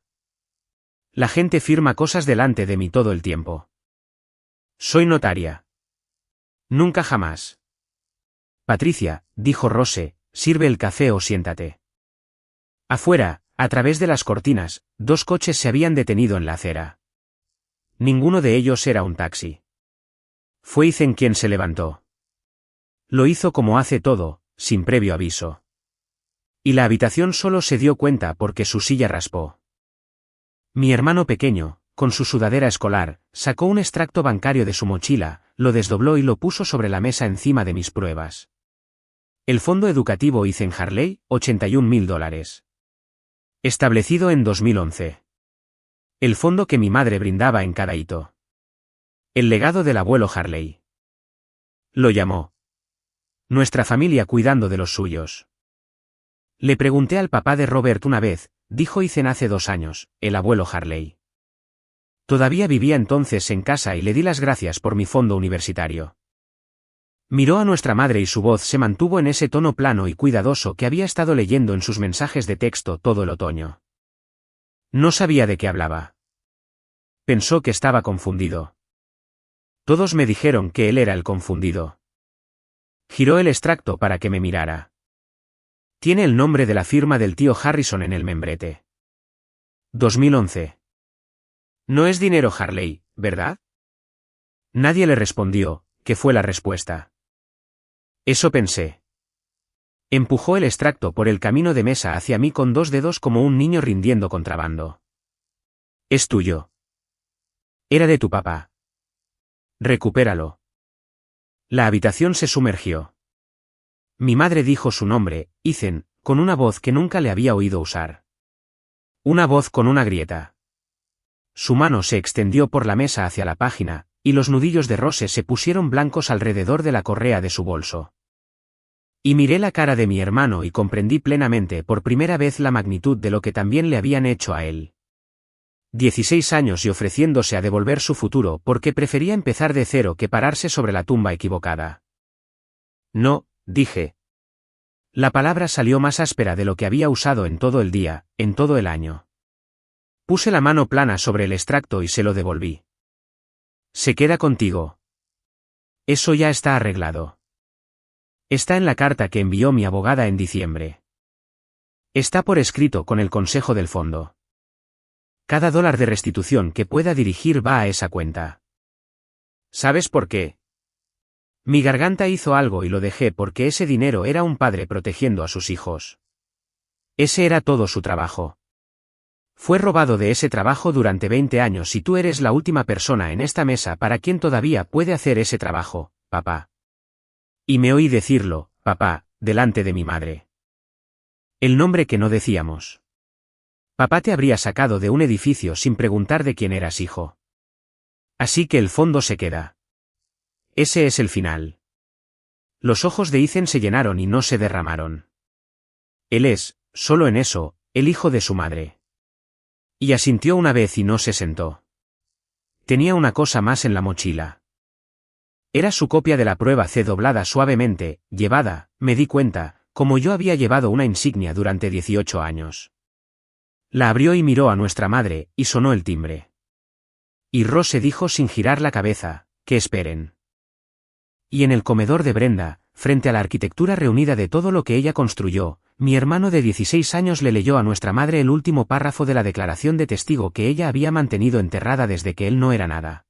La gente firma cosas delante de mí todo el tiempo. Soy notaria. Nunca jamás. Patricia, dijo Rose, sirve el café o siéntate. Afuera, a través de las cortinas, 2 coches se habían detenido en la acera. Ninguno de ellos era un taxi. Fue Ethan quien se levantó. Lo hizo como hace todo, sin previo aviso. Y la habitación solo se dio cuenta porque su silla raspó. Mi hermano pequeño, con su sudadera escolar, sacó un extracto bancario de su mochila, lo desdobló y lo puso sobre la mesa encima de mis pruebas. El fondo educativo Ethan Harley, $81.000. Establecido en 2011. El fondo que mi madre brindaba en cada hito. El legado del abuelo Harley. Lo llamó. Nuestra familia cuidando de los suyos. Le pregunté al papá de Robert una vez, dijo Ethan hace 2 años, el abuelo Harley. Todavía vivía entonces en casa y le di las gracias por mi fondo universitario. Miró a nuestra madre y su voz se mantuvo en ese tono plano y cuidadoso que había estado leyendo en sus mensajes de texto todo el otoño. No sabía de qué hablaba. Pensó que estaba confundido. Todos me dijeron que él era el confundido. Giró el extracto para que me mirara. Tiene el nombre de la firma del tío Harrison en el membrete. 2011. No es dinero Harley, ¿verdad? Nadie le respondió, que fue la respuesta. Eso pensé. Empujó el extracto por el camino de mesa hacia mí con 2 dedos como un niño rindiendo contrabando. Es tuyo. Era de tu papá. Recupéralo. La habitación se sumergió. Mi madre dijo su nombre, Ethan, con una voz que nunca le había oído usar. Una voz con una grieta. Su mano se extendió por la mesa hacia la página, y los nudillos de Rose se pusieron blancos alrededor de la correa de su bolso. Y miré la cara de mi hermano y comprendí plenamente por primera vez la magnitud de lo que también le habían hecho a él. 16 años y ofreciéndose a devolver su futuro porque prefería empezar de cero que pararse sobre la tumba equivocada. No, dije. La palabra salió más áspera de lo que había usado en todo el día, en todo el año. Puse la mano plana sobre el extracto y se lo devolví. Se queda contigo. Eso ya está arreglado. Está en la carta que envió mi abogada en diciembre. Está por escrito con el consejo del fondo. Cada $1 de restitución que pueda dirigir va a esa cuenta. ¿Sabes por qué? Mi garganta hizo algo y lo dejé porque ese dinero era un padre protegiendo a sus hijos. Ese era todo su trabajo. Fue robado de ese trabajo durante 20 años y tú eres la última persona en esta mesa para quien todavía puede hacer ese trabajo, papá. Y me oí decirlo, papá, delante de mi madre. El nombre que no decíamos. Papá te habría sacado de un edificio sin preguntar de quién eras hijo. Así que el fondo se queda. Ese es el final. Los ojos de Ethan se llenaron y no se derramaron. Él es, solo en eso, el hijo de su madre. Y asintió una vez y no se sentó. Tenía una cosa más en la mochila. Era su copia de la prueba C doblada suavemente, llevada, me di cuenta, como yo había llevado una insignia durante 18 años. La abrió y miró a nuestra madre, y sonó el timbre. Y Rose dijo sin girar la cabeza, que esperen. Y en el comedor de Brenda, frente a la arquitectura reunida de todo lo que ella construyó, mi hermano de 16 años le leyó a nuestra madre el último párrafo de la declaración de testigo que ella había mantenido enterrada desde que él no era nada.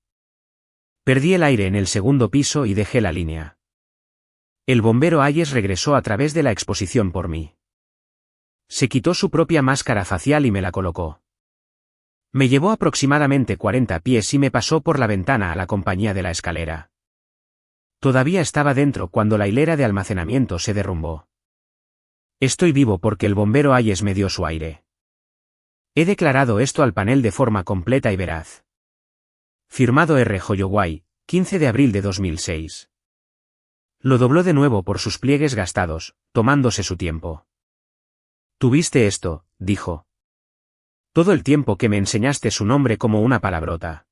Perdí el aire en el segundo piso y dejé la línea. El bombero Hayes regresó a través de la exposición por mí. Se quitó su propia máscara facial y me la colocó. Me llevó aproximadamente 40 pies y me pasó por la ventana a la compañía de la escalera. Todavía estaba dentro cuando la hilera de almacenamiento se derrumbó. Estoy vivo porque el bombero Hayes me dio su aire. He declarado esto al panel de forma completa y veraz. Firmado R. Holloway, 15 de abril de 2006. Lo dobló de nuevo por sus pliegues gastados, tomándose su tiempo. Tuviste esto, dijo. Todo el tiempo que me enseñaste su nombre como una palabrota.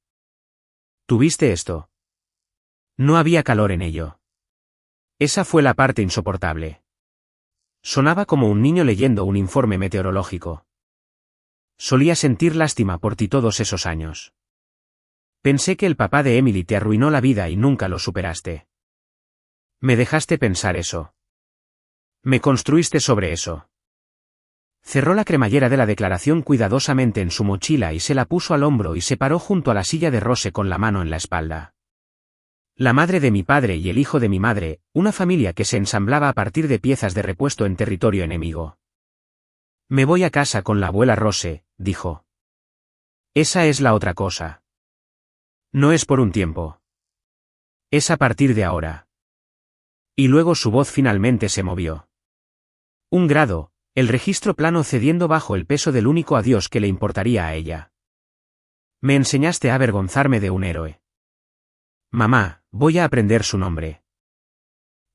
Tuviste esto. No había calor en ello. Esa fue la parte insoportable. Sonaba como un niño leyendo un informe meteorológico. Solía sentir lástima por ti todos esos años. Pensé que el papá de Emily te arruinó la vida y nunca lo superaste. Me dejaste pensar eso. Me construiste sobre eso. Cerró la cremallera de la declaración cuidadosamente en su mochila y se la puso al hombro y se paró junto a la silla de Rose con la mano en la espalda. La madre de mi padre y el hijo de mi madre, una familia que se ensamblaba a partir de piezas de repuesto en territorio enemigo. Me voy a casa con la abuela Rose, dijo. Esa es la otra cosa. No es por un tiempo. Es a partir de ahora. Y luego su voz finalmente se movió. 1 grado, el registro plano cediendo bajo el peso del único adiós que le importaría a ella. Me enseñaste a avergonzarme de un héroe. Mamá, voy a aprender su nombre.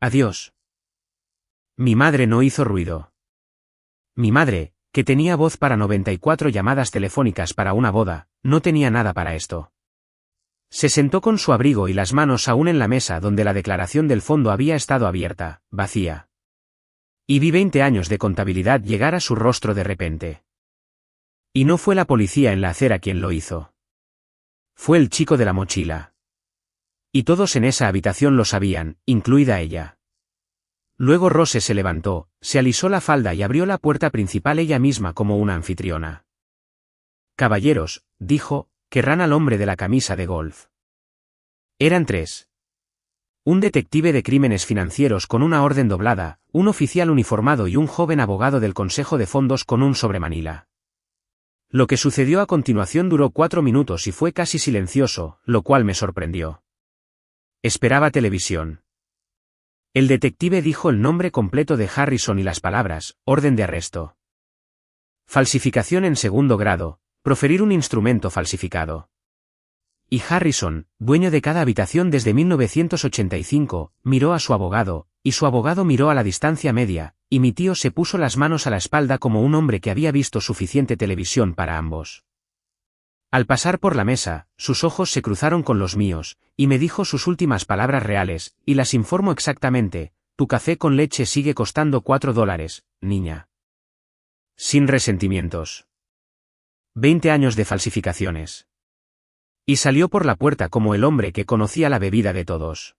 Adiós. Mi madre no hizo ruido. Mi madre, que tenía voz para 94 llamadas telefónicas para una boda, no tenía nada para esto. Se sentó con su abrigo y las manos aún en la mesa donde la declaración del fondo había estado abierta, vacía. Y vi 20 años de contabilidad llegar a su rostro de repente. Y no fue la policía en la acera quien lo hizo. Fue el chico de la mochila. Y todos en esa habitación lo sabían, incluida ella. Luego Rose se levantó, se alisó la falda y abrió la puerta principal ella misma como una anfitriona. Caballeros, dijo, querrán al hombre de la camisa de golf. Eran 3. Un detective de crímenes financieros con una orden doblada, un oficial uniformado y un joven abogado del Consejo de Fondos con un sobremanila. Lo que sucedió a continuación duró 4 minutos y fue casi silencioso, lo cual me sorprendió. Esperaba televisión. El detective dijo el nombre completo de Harrison y las palabras, orden de arresto. Falsificación en segundo grado, proferir un instrumento falsificado. Y Harrison, dueño de cada habitación desde 1985, miró a su abogado, y su abogado miró a la distancia media, y mi tío se puso las manos a la espalda como un hombre que había visto suficiente televisión para ambos. Al pasar por la mesa, sus ojos se cruzaron con los míos, y me dijo sus últimas palabras reales, y las informo exactamente, tu café con leche sigue costando $4, niña. Sin resentimientos. 20 años de falsificaciones. Y salió por la puerta como el hombre que conocía la bebida de todos.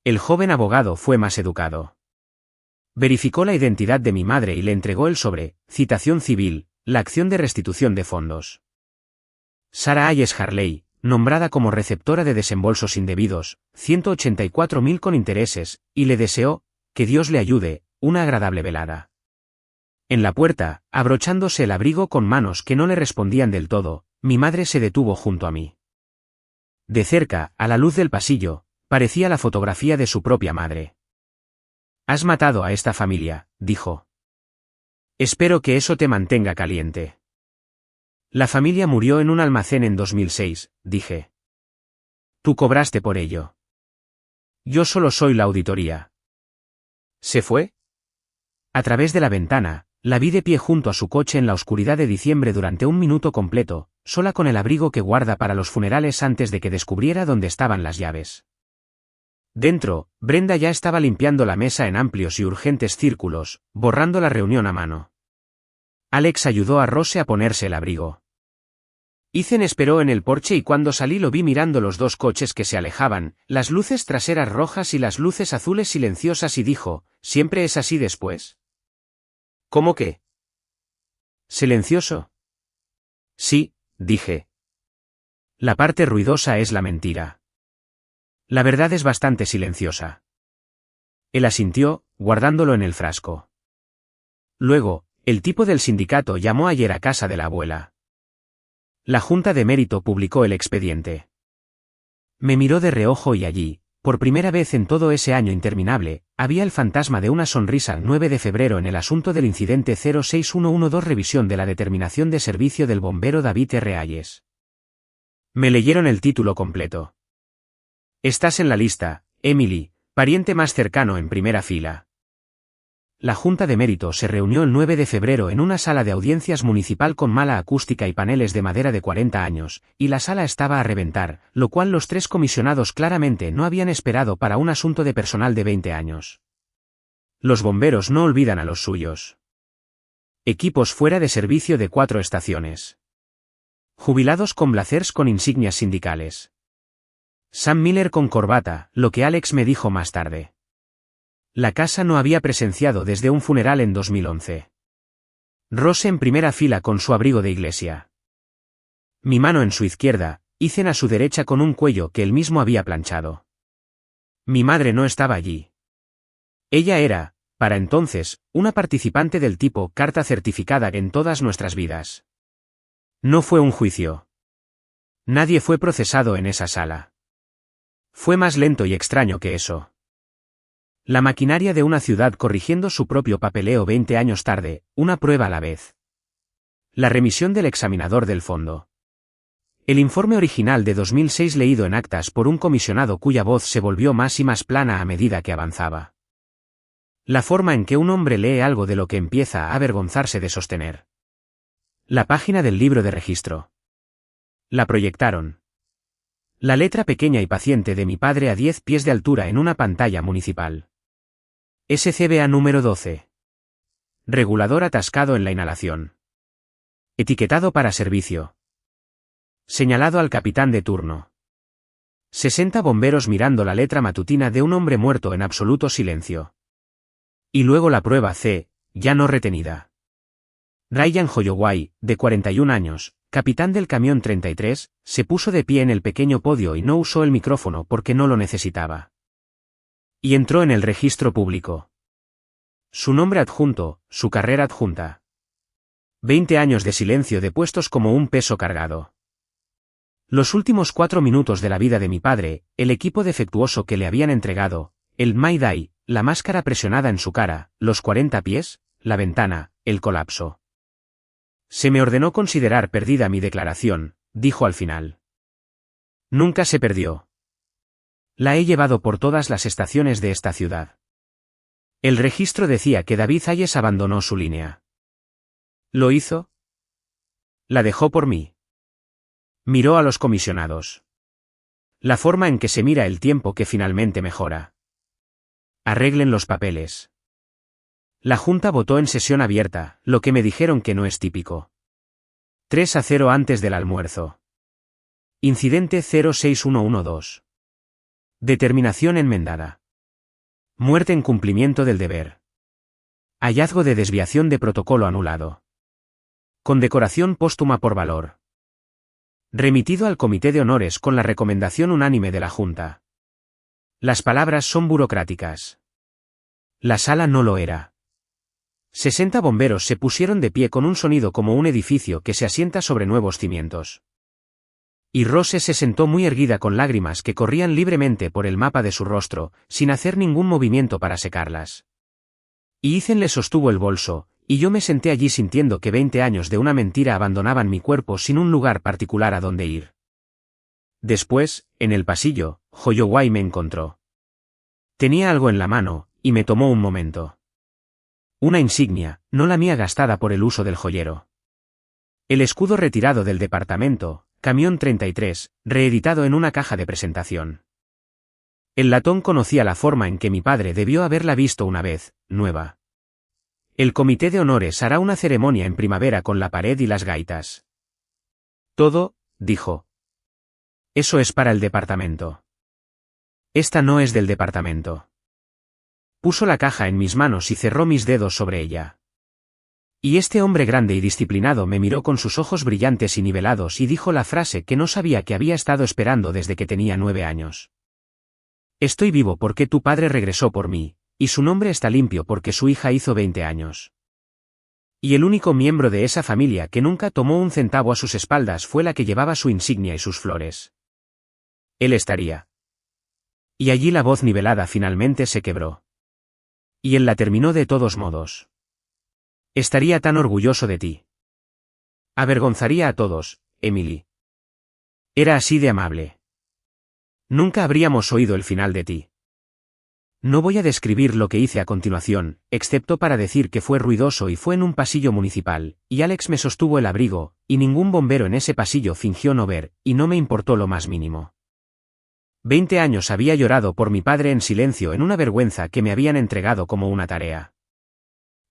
El joven abogado fue más educado. Verificó la identidad de mi madre y le entregó el sobre, citación civil, la acción de restitución de fondos. Sarah Hayes Harley, nombrada como receptora de desembolsos indebidos, 184.000 con intereses, y le deseó, que Dios le ayude, una agradable velada. En la puerta, abrochándose el abrigo con manos que no le respondían del todo, mi madre se detuvo junto a mí. De cerca, a la luz del pasillo, parecía la fotografía de su propia madre. Has matado a esta familia, dijo. Espero que eso te mantenga caliente. La familia murió en un almacén en 2006, dije. Tú cobraste por ello. Yo solo soy la auditoría. ¿Se fue? A través de la ventana, la vi de pie junto a su coche en la oscuridad de diciembre durante un minuto completo, sola con el abrigo que guarda para los funerales antes de que descubriera dónde estaban las llaves. Dentro, Brenda ya estaba limpiando la mesa en amplios y urgentes círculos, borrando la reunión a mano. Alex ayudó a Rose a ponerse el abrigo. Ethan esperó en el porche y cuando salí lo vi mirando los 2 coches que se alejaban, las luces traseras rojas y las luces azules silenciosas y dijo, ¿siempre es así después? ¿Cómo qué? ¿Silencioso? Sí, dije. La parte ruidosa es la mentira. La verdad es bastante silenciosa. Él asintió, guardándolo en el frasco. Luego, el tipo del sindicato llamó ayer a casa de la abuela. La Junta de Mérito publicó el expediente. Me miró de reojo y allí, por primera vez en todo ese año interminable, había el fantasma de una sonrisa. 9 de febrero en el asunto del incidente 06112 revisión de la determinación de servicio del bombero David R. Hayes. Me leyeron el título completo. Estás en la lista, Emily, pariente más cercano en primera fila. La Junta de Mérito se reunió el 9 de febrero en una sala de audiencias municipal con mala acústica y paneles de madera de 40 años, y la sala estaba a reventar, lo cual los 3 comisionados claramente no habían esperado para un asunto de personal de 20 años. Los bomberos no olvidan a los suyos. Equipos fuera de servicio de 4 estaciones. Jubilados con blazers con insignias sindicales. Sam Miller con corbata, lo que Alex me dijo más tarde. La casa no había presenciado desde un funeral en 2011. Rose en primera fila con su abrigo de iglesia. Mi mano en su izquierda, Ethan a su derecha con un cuello que él mismo había planchado. Mi madre no estaba allí. Ella era, para entonces, una participante del tipo carta certificada en todas nuestras vidas. No fue un juicio. Nadie fue procesado en esa sala. Fue más lento y extraño que eso. La maquinaria de una ciudad corrigiendo su propio papeleo 20 años tarde, una prueba a la vez. La remisión del examinador del fondo. El informe original de 2006 leído en actas por un comisionado cuya voz se volvió más y más plana a medida que avanzaba. La forma en que un hombre lee algo de lo que empieza a avergonzarse de sostener. La página del libro de registro. La proyectaron. La letra pequeña y paciente de mi padre a 10 pies de altura en una pantalla municipal. SCBA número 12. Regulador atascado en la inhalación. Etiquetado para servicio. Señalado al capitán de turno. 60 bomberos mirando la letra matutina de un hombre muerto en absoluto silencio. Y luego la prueba C, ya no retenida. Ryan Holloway, de 41 años, capitán del camión 33, se puso de pie en el pequeño podio y no usó el micrófono porque no lo necesitaba. Y entró en el registro público. Su nombre adjunto, su carrera adjunta. 20 años de silencio depuestos como un peso cargado. Los últimos 4 minutos de la vida de mi padre, el equipo defectuoso que le habían entregado, el Mayday, la máscara presionada en su cara, los 40 pies, la ventana, el colapso. Se me ordenó considerar perdida mi declaración, dijo al final. Nunca se perdió. La he llevado por todas las estaciones de esta ciudad. El registro decía que David Hayes abandonó su línea. ¿Lo hizo? La dejó por mí. Miró a los comisionados. La forma en que se mira el tiempo que finalmente mejora. Arreglen los papeles. La junta votó en sesión abierta, lo que me dijeron que no es típico. 3-0 antes del almuerzo. Incidente 06112. Determinación enmendada. Muerte en cumplimiento del deber. Hallazgo de desviación de protocolo anulado. Condecoración póstuma por valor. Remitido al Comité de Honores con la recomendación unánime de la Junta. Las palabras son burocráticas. La sala no lo era. 60 bomberos se pusieron de pie con un sonido como un edificio que se asienta sobre nuevos cimientos. Y Rose se sentó muy erguida con lágrimas que corrían libremente por el mapa de su rostro, sin hacer ningún movimiento para secarlas. Y Ethan le sostuvo el bolso, y yo me senté allí sintiendo que 20 años de una mentira abandonaban mi cuerpo sin un lugar particular a donde ir. Después, en el pasillo, Holloway me encontró. Tenía algo en la mano, y me tomó un momento. Una insignia, no la mía gastada por el uso del joyero. El escudo retirado del departamento, Camión 33, reeditado en una caja de presentación. El latón conocía la forma en que mi padre debió haberla visto una vez, nueva. El Comité de Honores hará una ceremonia en primavera con la pared y las gaitas. Todo, dijo. Eso es para el departamento. Esta no es del departamento. Puso la caja en mis manos y cerró mis dedos sobre ella. Y este hombre grande y disciplinado me miró con sus ojos brillantes y nivelados y dijo la frase que no sabía que había estado esperando desde que tenía 9 años. Estoy vivo porque tu padre regresó por mí, y su nombre está limpio porque su hija hizo 20 años. Y el único miembro de esa familia que nunca tomó un centavo a sus espaldas fue la que llevaba su insignia y sus flores. Él estaría. Y allí la voz nivelada finalmente se quebró. Y él la terminó de todos modos. Estaría tan orgulloso de ti. Avergonzaría a todos, Emily. Era así de amable. Nunca habríamos oído el final de ti. No voy a describir lo que hice a continuación, excepto para decir que fue ruidoso y fue en un pasillo municipal, y Alex me sostuvo el abrigo, y ningún bombero en ese pasillo fingió no ver, y no me importó lo más mínimo. 20 años había llorado por mi padre en silencio en una vergüenza que me habían entregado como una tarea.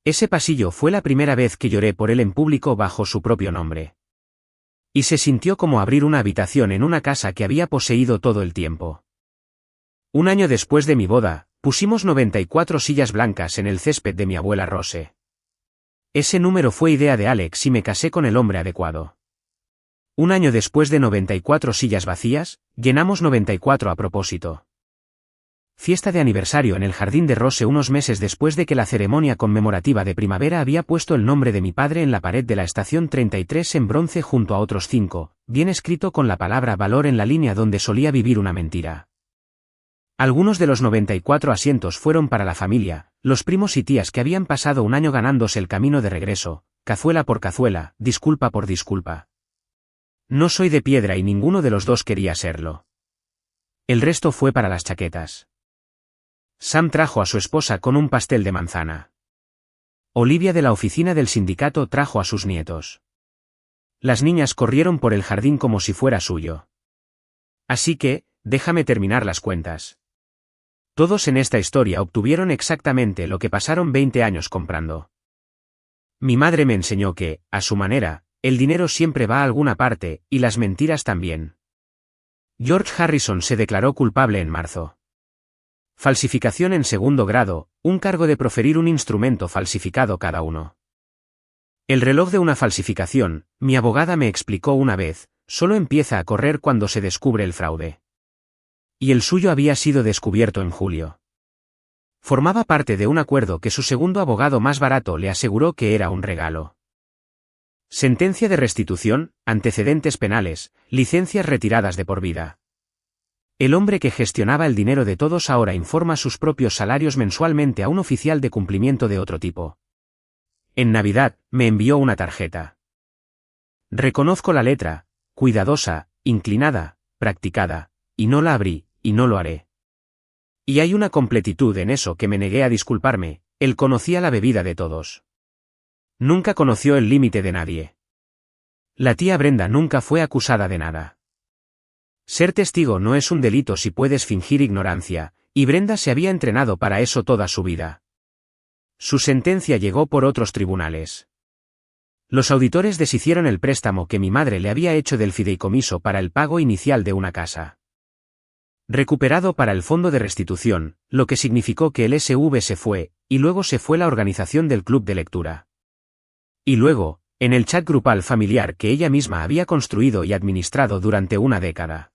Ese pasillo fue la primera vez que lloré por él en público bajo su propio nombre. Y se sintió como abrir una habitación en una casa que había poseído todo el tiempo. Un año después de mi boda, pusimos 94 sillas blancas en el césped de mi abuela Rose. Ese número fue idea de Alex y me casé con el hombre adecuado. Un año después de 94 sillas vacías, llenamos 94 a propósito. Fiesta de aniversario en el jardín de Rose unos meses después de que la ceremonia conmemorativa de primavera había puesto el nombre de mi padre en la pared de la estación 33 en bronce junto a otros 5, bien escrito con la palabra valor en la línea donde solía vivir una mentira. Algunos de los 94 asientos fueron para la familia, los primos y tías que habían pasado un año ganándose el camino de regreso, cazuela por cazuela, disculpa por disculpa. No soy de piedra y ninguno de los dos quería serlo. El resto fue para las chaquetas. Sam trajo a su esposa con un pastel de manzana. Olivia de la oficina del sindicato trajo a sus nietos. Las niñas corrieron por el jardín como si fuera suyo. Así que, déjame terminar las cuentas. Todos en esta historia obtuvieron exactamente lo que pasaron 20 años comprando. Mi madre me enseñó que, a su manera, el dinero siempre va a alguna parte, y las mentiras también. George Harrison se declaró culpable en marzo. Falsificación en segundo grado, un cargo de proferir un instrumento falsificado cada uno. El reloj de una falsificación, mi abogada me explicó una vez, solo empieza a correr cuando se descubre el fraude. Y el suyo había sido descubierto en julio. Formaba parte de un acuerdo que su segundo abogado más barato le aseguró que era un regalo. Sentencia de restitución, antecedentes penales, licencias retiradas de por vida. El hombre que gestionaba el dinero de todos ahora informa sus propios salarios mensualmente a un oficial de cumplimiento de otro tipo. En Navidad, me envió una tarjeta. Reconozco la letra, cuidadosa, inclinada, practicada, y no la abrí, y no lo haré. Y hay una completitud en eso que me negué a disculparme, él conocía la bebida de todos. Nunca conoció el límite de nadie. La tía Brenda nunca fue acusada de nada. Ser testigo no es un delito si puedes fingir ignorancia, y Brenda se había entrenado para eso toda su vida. Su sentencia llegó por otros tribunales. Los auditores deshicieron el préstamo que mi madre le había hecho del fideicomiso para el pago inicial de una casa. Recuperado para el fondo de restitución, lo que significó que el SV se fue, y luego se fue la organización del club de lectura. Y luego, en el chat grupal familiar que ella misma había construido y administrado durante una década.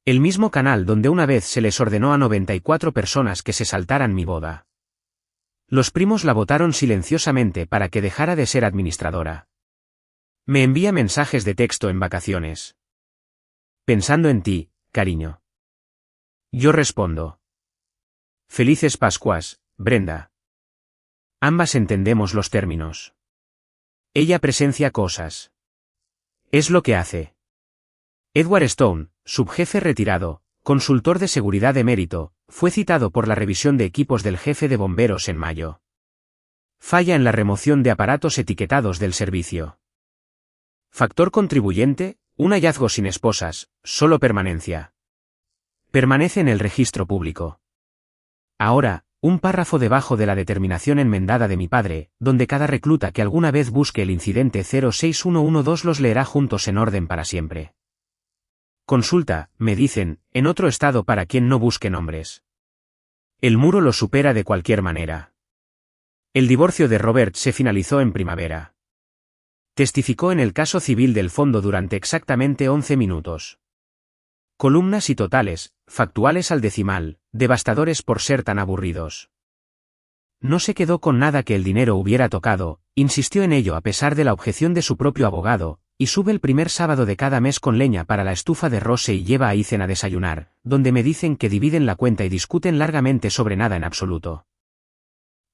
El mismo canal donde una vez se les ordenó a 94 personas que se saltaran mi boda. Los primos la votaron silenciosamente para que dejara de ser administradora. Me envía mensajes de texto en vacaciones. Pensando en ti, cariño. Yo respondo. Felices Pascuas, Brenda. Ambas entendemos los términos. Ella presencia cosas. Es lo que hace. Edward Stone, subjefe retirado, consultor de seguridad de mérito, fue citado por la revisión de equipos del jefe de bomberos en mayo. Falla en la remoción de aparatos etiquetados del servicio. Factor contribuyente, un hallazgo sin esposas, solo permanencia. Permanece en el registro público. Ahora, un párrafo debajo de la determinación enmendada de mi padre, donde cada recluta que alguna vez busque el incidente 06112 los leerá juntos en orden para siempre. Consulta, me dicen, en otro estado para quien no busque nombres. El muro lo supera de cualquier manera. El divorcio de Robert se finalizó en primavera. Testificó en el caso civil del fondo durante exactamente 11 minutos. Columnas y totales, factuales al decimal, devastadores por ser tan aburridos. No se quedó con nada que el dinero hubiera tocado, insistió en ello a pesar de la objeción de su propio abogado, y sube el primer sábado de cada mes con leña para la estufa de Rose y lleva a Ethan a desayunar, donde me dicen que dividen la cuenta y discuten largamente sobre nada en absoluto.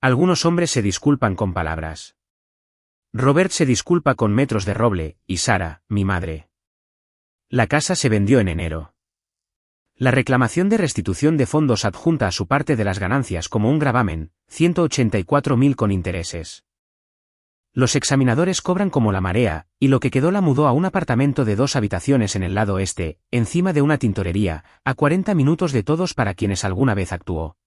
Algunos hombres se disculpan con palabras. Robert se disculpa con metros de roble, y Sara, mi madre. La casa se vendió en enero. La reclamación de restitución de fondos adjunta a su parte de las ganancias como un gravamen, 184.000 con intereses. Los examinadores cobran como la marea, y lo que quedó la mudó a un apartamento de 2 habitaciones en el lado este, encima de una tintorería, a 40 minutos de todos para quienes alguna vez actuó.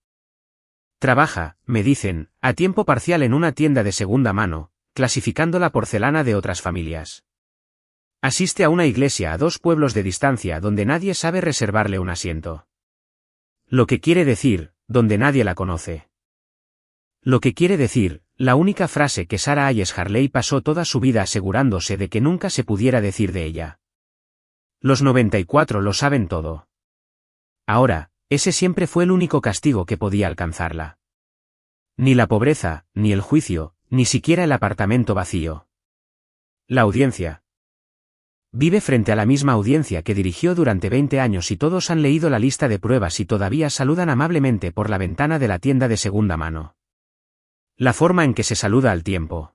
Trabaja, me dicen, a tiempo parcial en una tienda de segunda mano, clasificando la porcelana de otras familias. Asiste a una iglesia a 2 pueblos de distancia donde nadie sabe reservarle un asiento. Lo que quiere decir, donde nadie la conoce. Lo que quiere decir, la única frase que Sarah Hayes Harley pasó toda su vida asegurándose de que nunca se pudiera decir de ella. Los 94 lo saben todo. Ahora, ese siempre fue el único castigo que podía alcanzarla. Ni la pobreza, ni el juicio, ni siquiera el apartamento vacío. La audiencia. Vive frente a la misma audiencia que dirigió durante 20 años y todos han leído la lista de pruebas y todavía saludan amablemente por la ventana de la tienda de segunda mano. La forma en que se saluda al tiempo.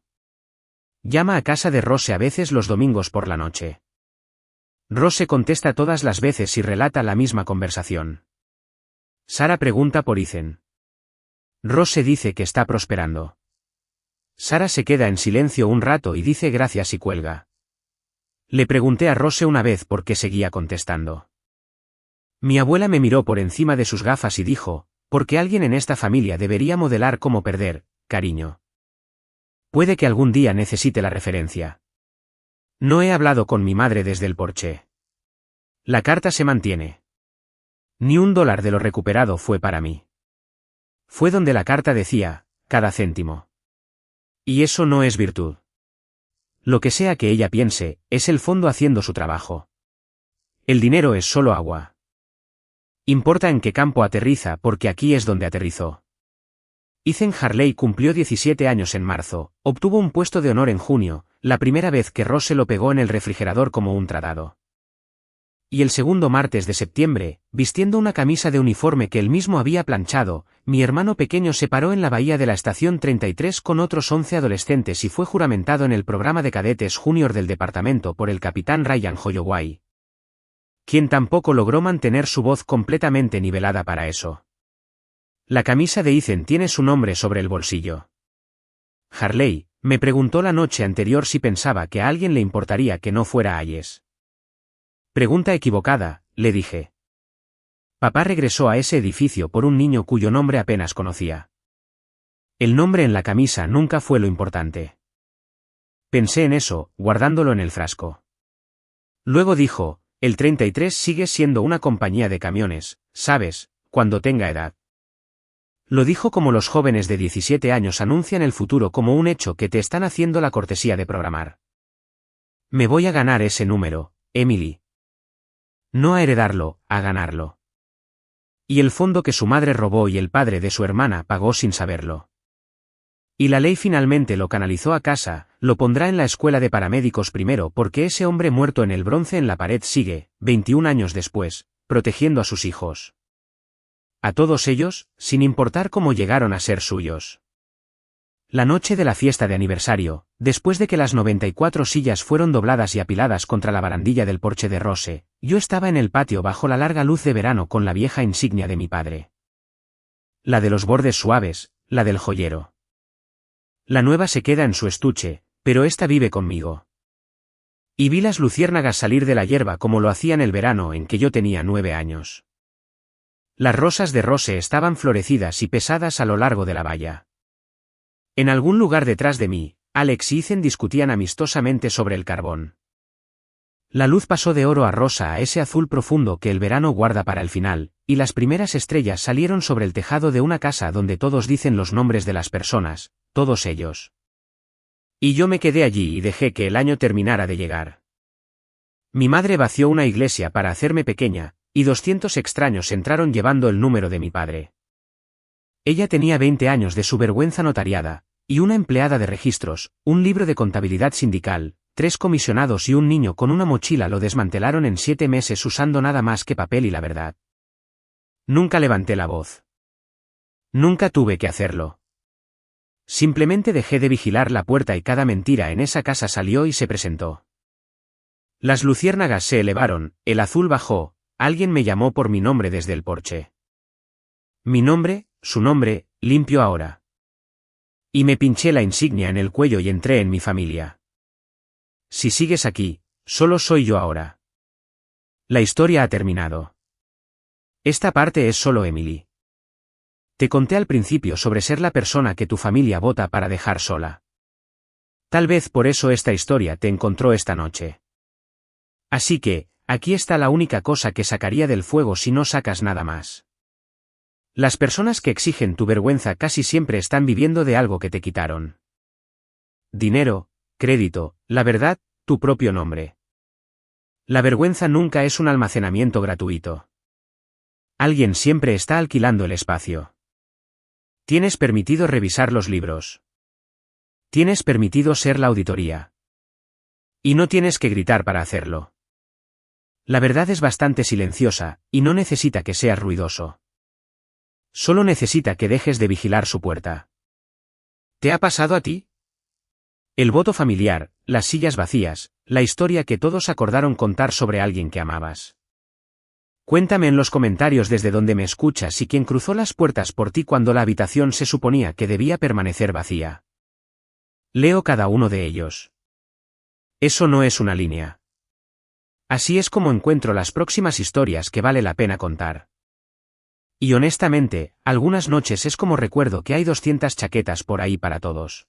Llama a casa de Rose a veces los domingos por la noche. Rose contesta todas las veces y relata la misma conversación. Sara pregunta por Ethan. Rose dice que está prosperando. Sara se queda en silencio un rato y dice gracias y cuelga. Le pregunté a Rose una vez por qué seguía contestando. Mi abuela me miró por encima de sus gafas y dijo, porque alguien en esta familia debería modelar cómo perder, cariño. Puede que algún día necesite la referencia. No he hablado con mi madre desde el porche. La carta se mantiene. Ni $1 de lo recuperado fue para mí. Fue donde la carta decía, cada céntimo. Y eso no es virtud. Lo que sea que ella piense, es el fondo haciendo su trabajo. El dinero es solo agua. Importa en qué campo aterriza porque aquí es donde aterrizó. Ethan Harley cumplió 17 años en marzo, obtuvo un puesto de honor en junio, la primera vez que Rose lo pegó en el refrigerador como un tratado. Y el segundo martes de septiembre, vistiendo una camisa de uniforme que él mismo había planchado, mi hermano pequeño se paró en la bahía de la estación 33 con otros 11 adolescentes y fue juramentado en el programa de cadetes junior del departamento por el capitán Ryan Holloway, quien tampoco logró mantener su voz completamente nivelada para eso. La camisa de Ethan tiene su nombre sobre el bolsillo. Harley me preguntó la noche anterior si pensaba que a alguien le importaría que no fuera Hayes. Pregunta equivocada, le dije. Papá regresó a ese edificio por un niño cuyo nombre apenas conocía. El nombre en la camisa nunca fue lo importante. Pensé en eso, guardándolo en el frasco. Luego dijo, el 33 sigue siendo una compañía de camiones, ¿sabes?, cuando tenga edad. Lo dijo como los jóvenes de 17 años anuncian el futuro como un hecho que te están haciendo la cortesía de programar. Me voy a ganar ese número, Emily. No a heredarlo, a ganarlo. Y el fondo que su madre robó y el padre de su hermana pagó sin saberlo. Y la ley finalmente lo canalizó a casa, lo pondrá en la escuela de paramédicos primero porque ese hombre muerto en el bronce en la pared sigue, 21 años después, protegiendo a sus hijos. A todos ellos, sin importar cómo llegaron a ser suyos. La noche de la fiesta de aniversario, después de que las 94 sillas fueron dobladas y apiladas contra la barandilla del porche de Rose, yo estaba en el patio bajo la larga luz de verano con la vieja insignia de mi padre. La de los bordes suaves, la del joyero. La nueva se queda en su estuche, pero esta vive conmigo. Y vi las luciérnagas salir de la hierba como lo hacían el verano en que yo tenía 9 años. Las rosas de Rose estaban florecidas y pesadas a lo largo de la valla. En algún lugar detrás de mí, Alex y Ethan discutían amistosamente sobre el carbón. La luz pasó de oro a rosa a ese azul profundo que el verano guarda para el final, y las primeras estrellas salieron sobre el tejado de una casa donde todos dicen los nombres de las personas, todos ellos. Y yo me quedé allí y dejé que el año terminara de llegar. Mi madre vació una iglesia para hacerme pequeña, y 200 extraños entraron llevando el número de mi padre. Ella tenía 20 años de su vergüenza notariada, y una empleada de registros, un libro de contabilidad sindical, 3 comisionados y un niño con una mochila lo desmantelaron en 7 meses usando nada más que papel y la verdad. Nunca levanté la voz. Nunca tuve que hacerlo. Simplemente dejé de vigilar la puerta y cada mentira en esa casa salió y se presentó. Las luciérnagas se elevaron, el azul bajó, alguien me llamó por mi nombre desde el porche. Mi nombre, su nombre, limpio ahora. Y me pinché la insignia en el cuello y entré en mi familia. Si sigues aquí, solo soy yo ahora. La historia ha terminado. Esta parte es solo Emily. Te conté al principio sobre ser la persona que tu familia vota para dejar sola. Tal vez por eso esta historia te encontró esta noche. Así que, aquí está la única cosa que sacaría del fuego si no sacas nada más. Las personas que exigen tu vergüenza casi siempre están viviendo de algo que te quitaron. Dinero, crédito, la verdad, tu propio nombre. La vergüenza nunca es un almacenamiento gratuito. Alguien siempre está alquilando el espacio. Tienes permitido revisar los libros. Tienes permitido ser la auditoría. Y no tienes que gritar para hacerlo. La verdad es bastante silenciosa, y no necesita que seas ruidoso. Solo necesita que dejes de vigilar su puerta. ¿Te ha pasado a ti? El voto familiar, las sillas vacías, la historia que todos acordaron contar sobre alguien que amabas. Cuéntame en los comentarios desde donde me escuchas y quién cruzó las puertas por ti cuando la habitación se suponía que debía permanecer vacía. Leo cada uno de ellos. Eso no es una línea. Así es como encuentro las próximas historias que vale la pena contar. Y honestamente, algunas noches es como recuerdo que hay 200 chaquetas por ahí para todos.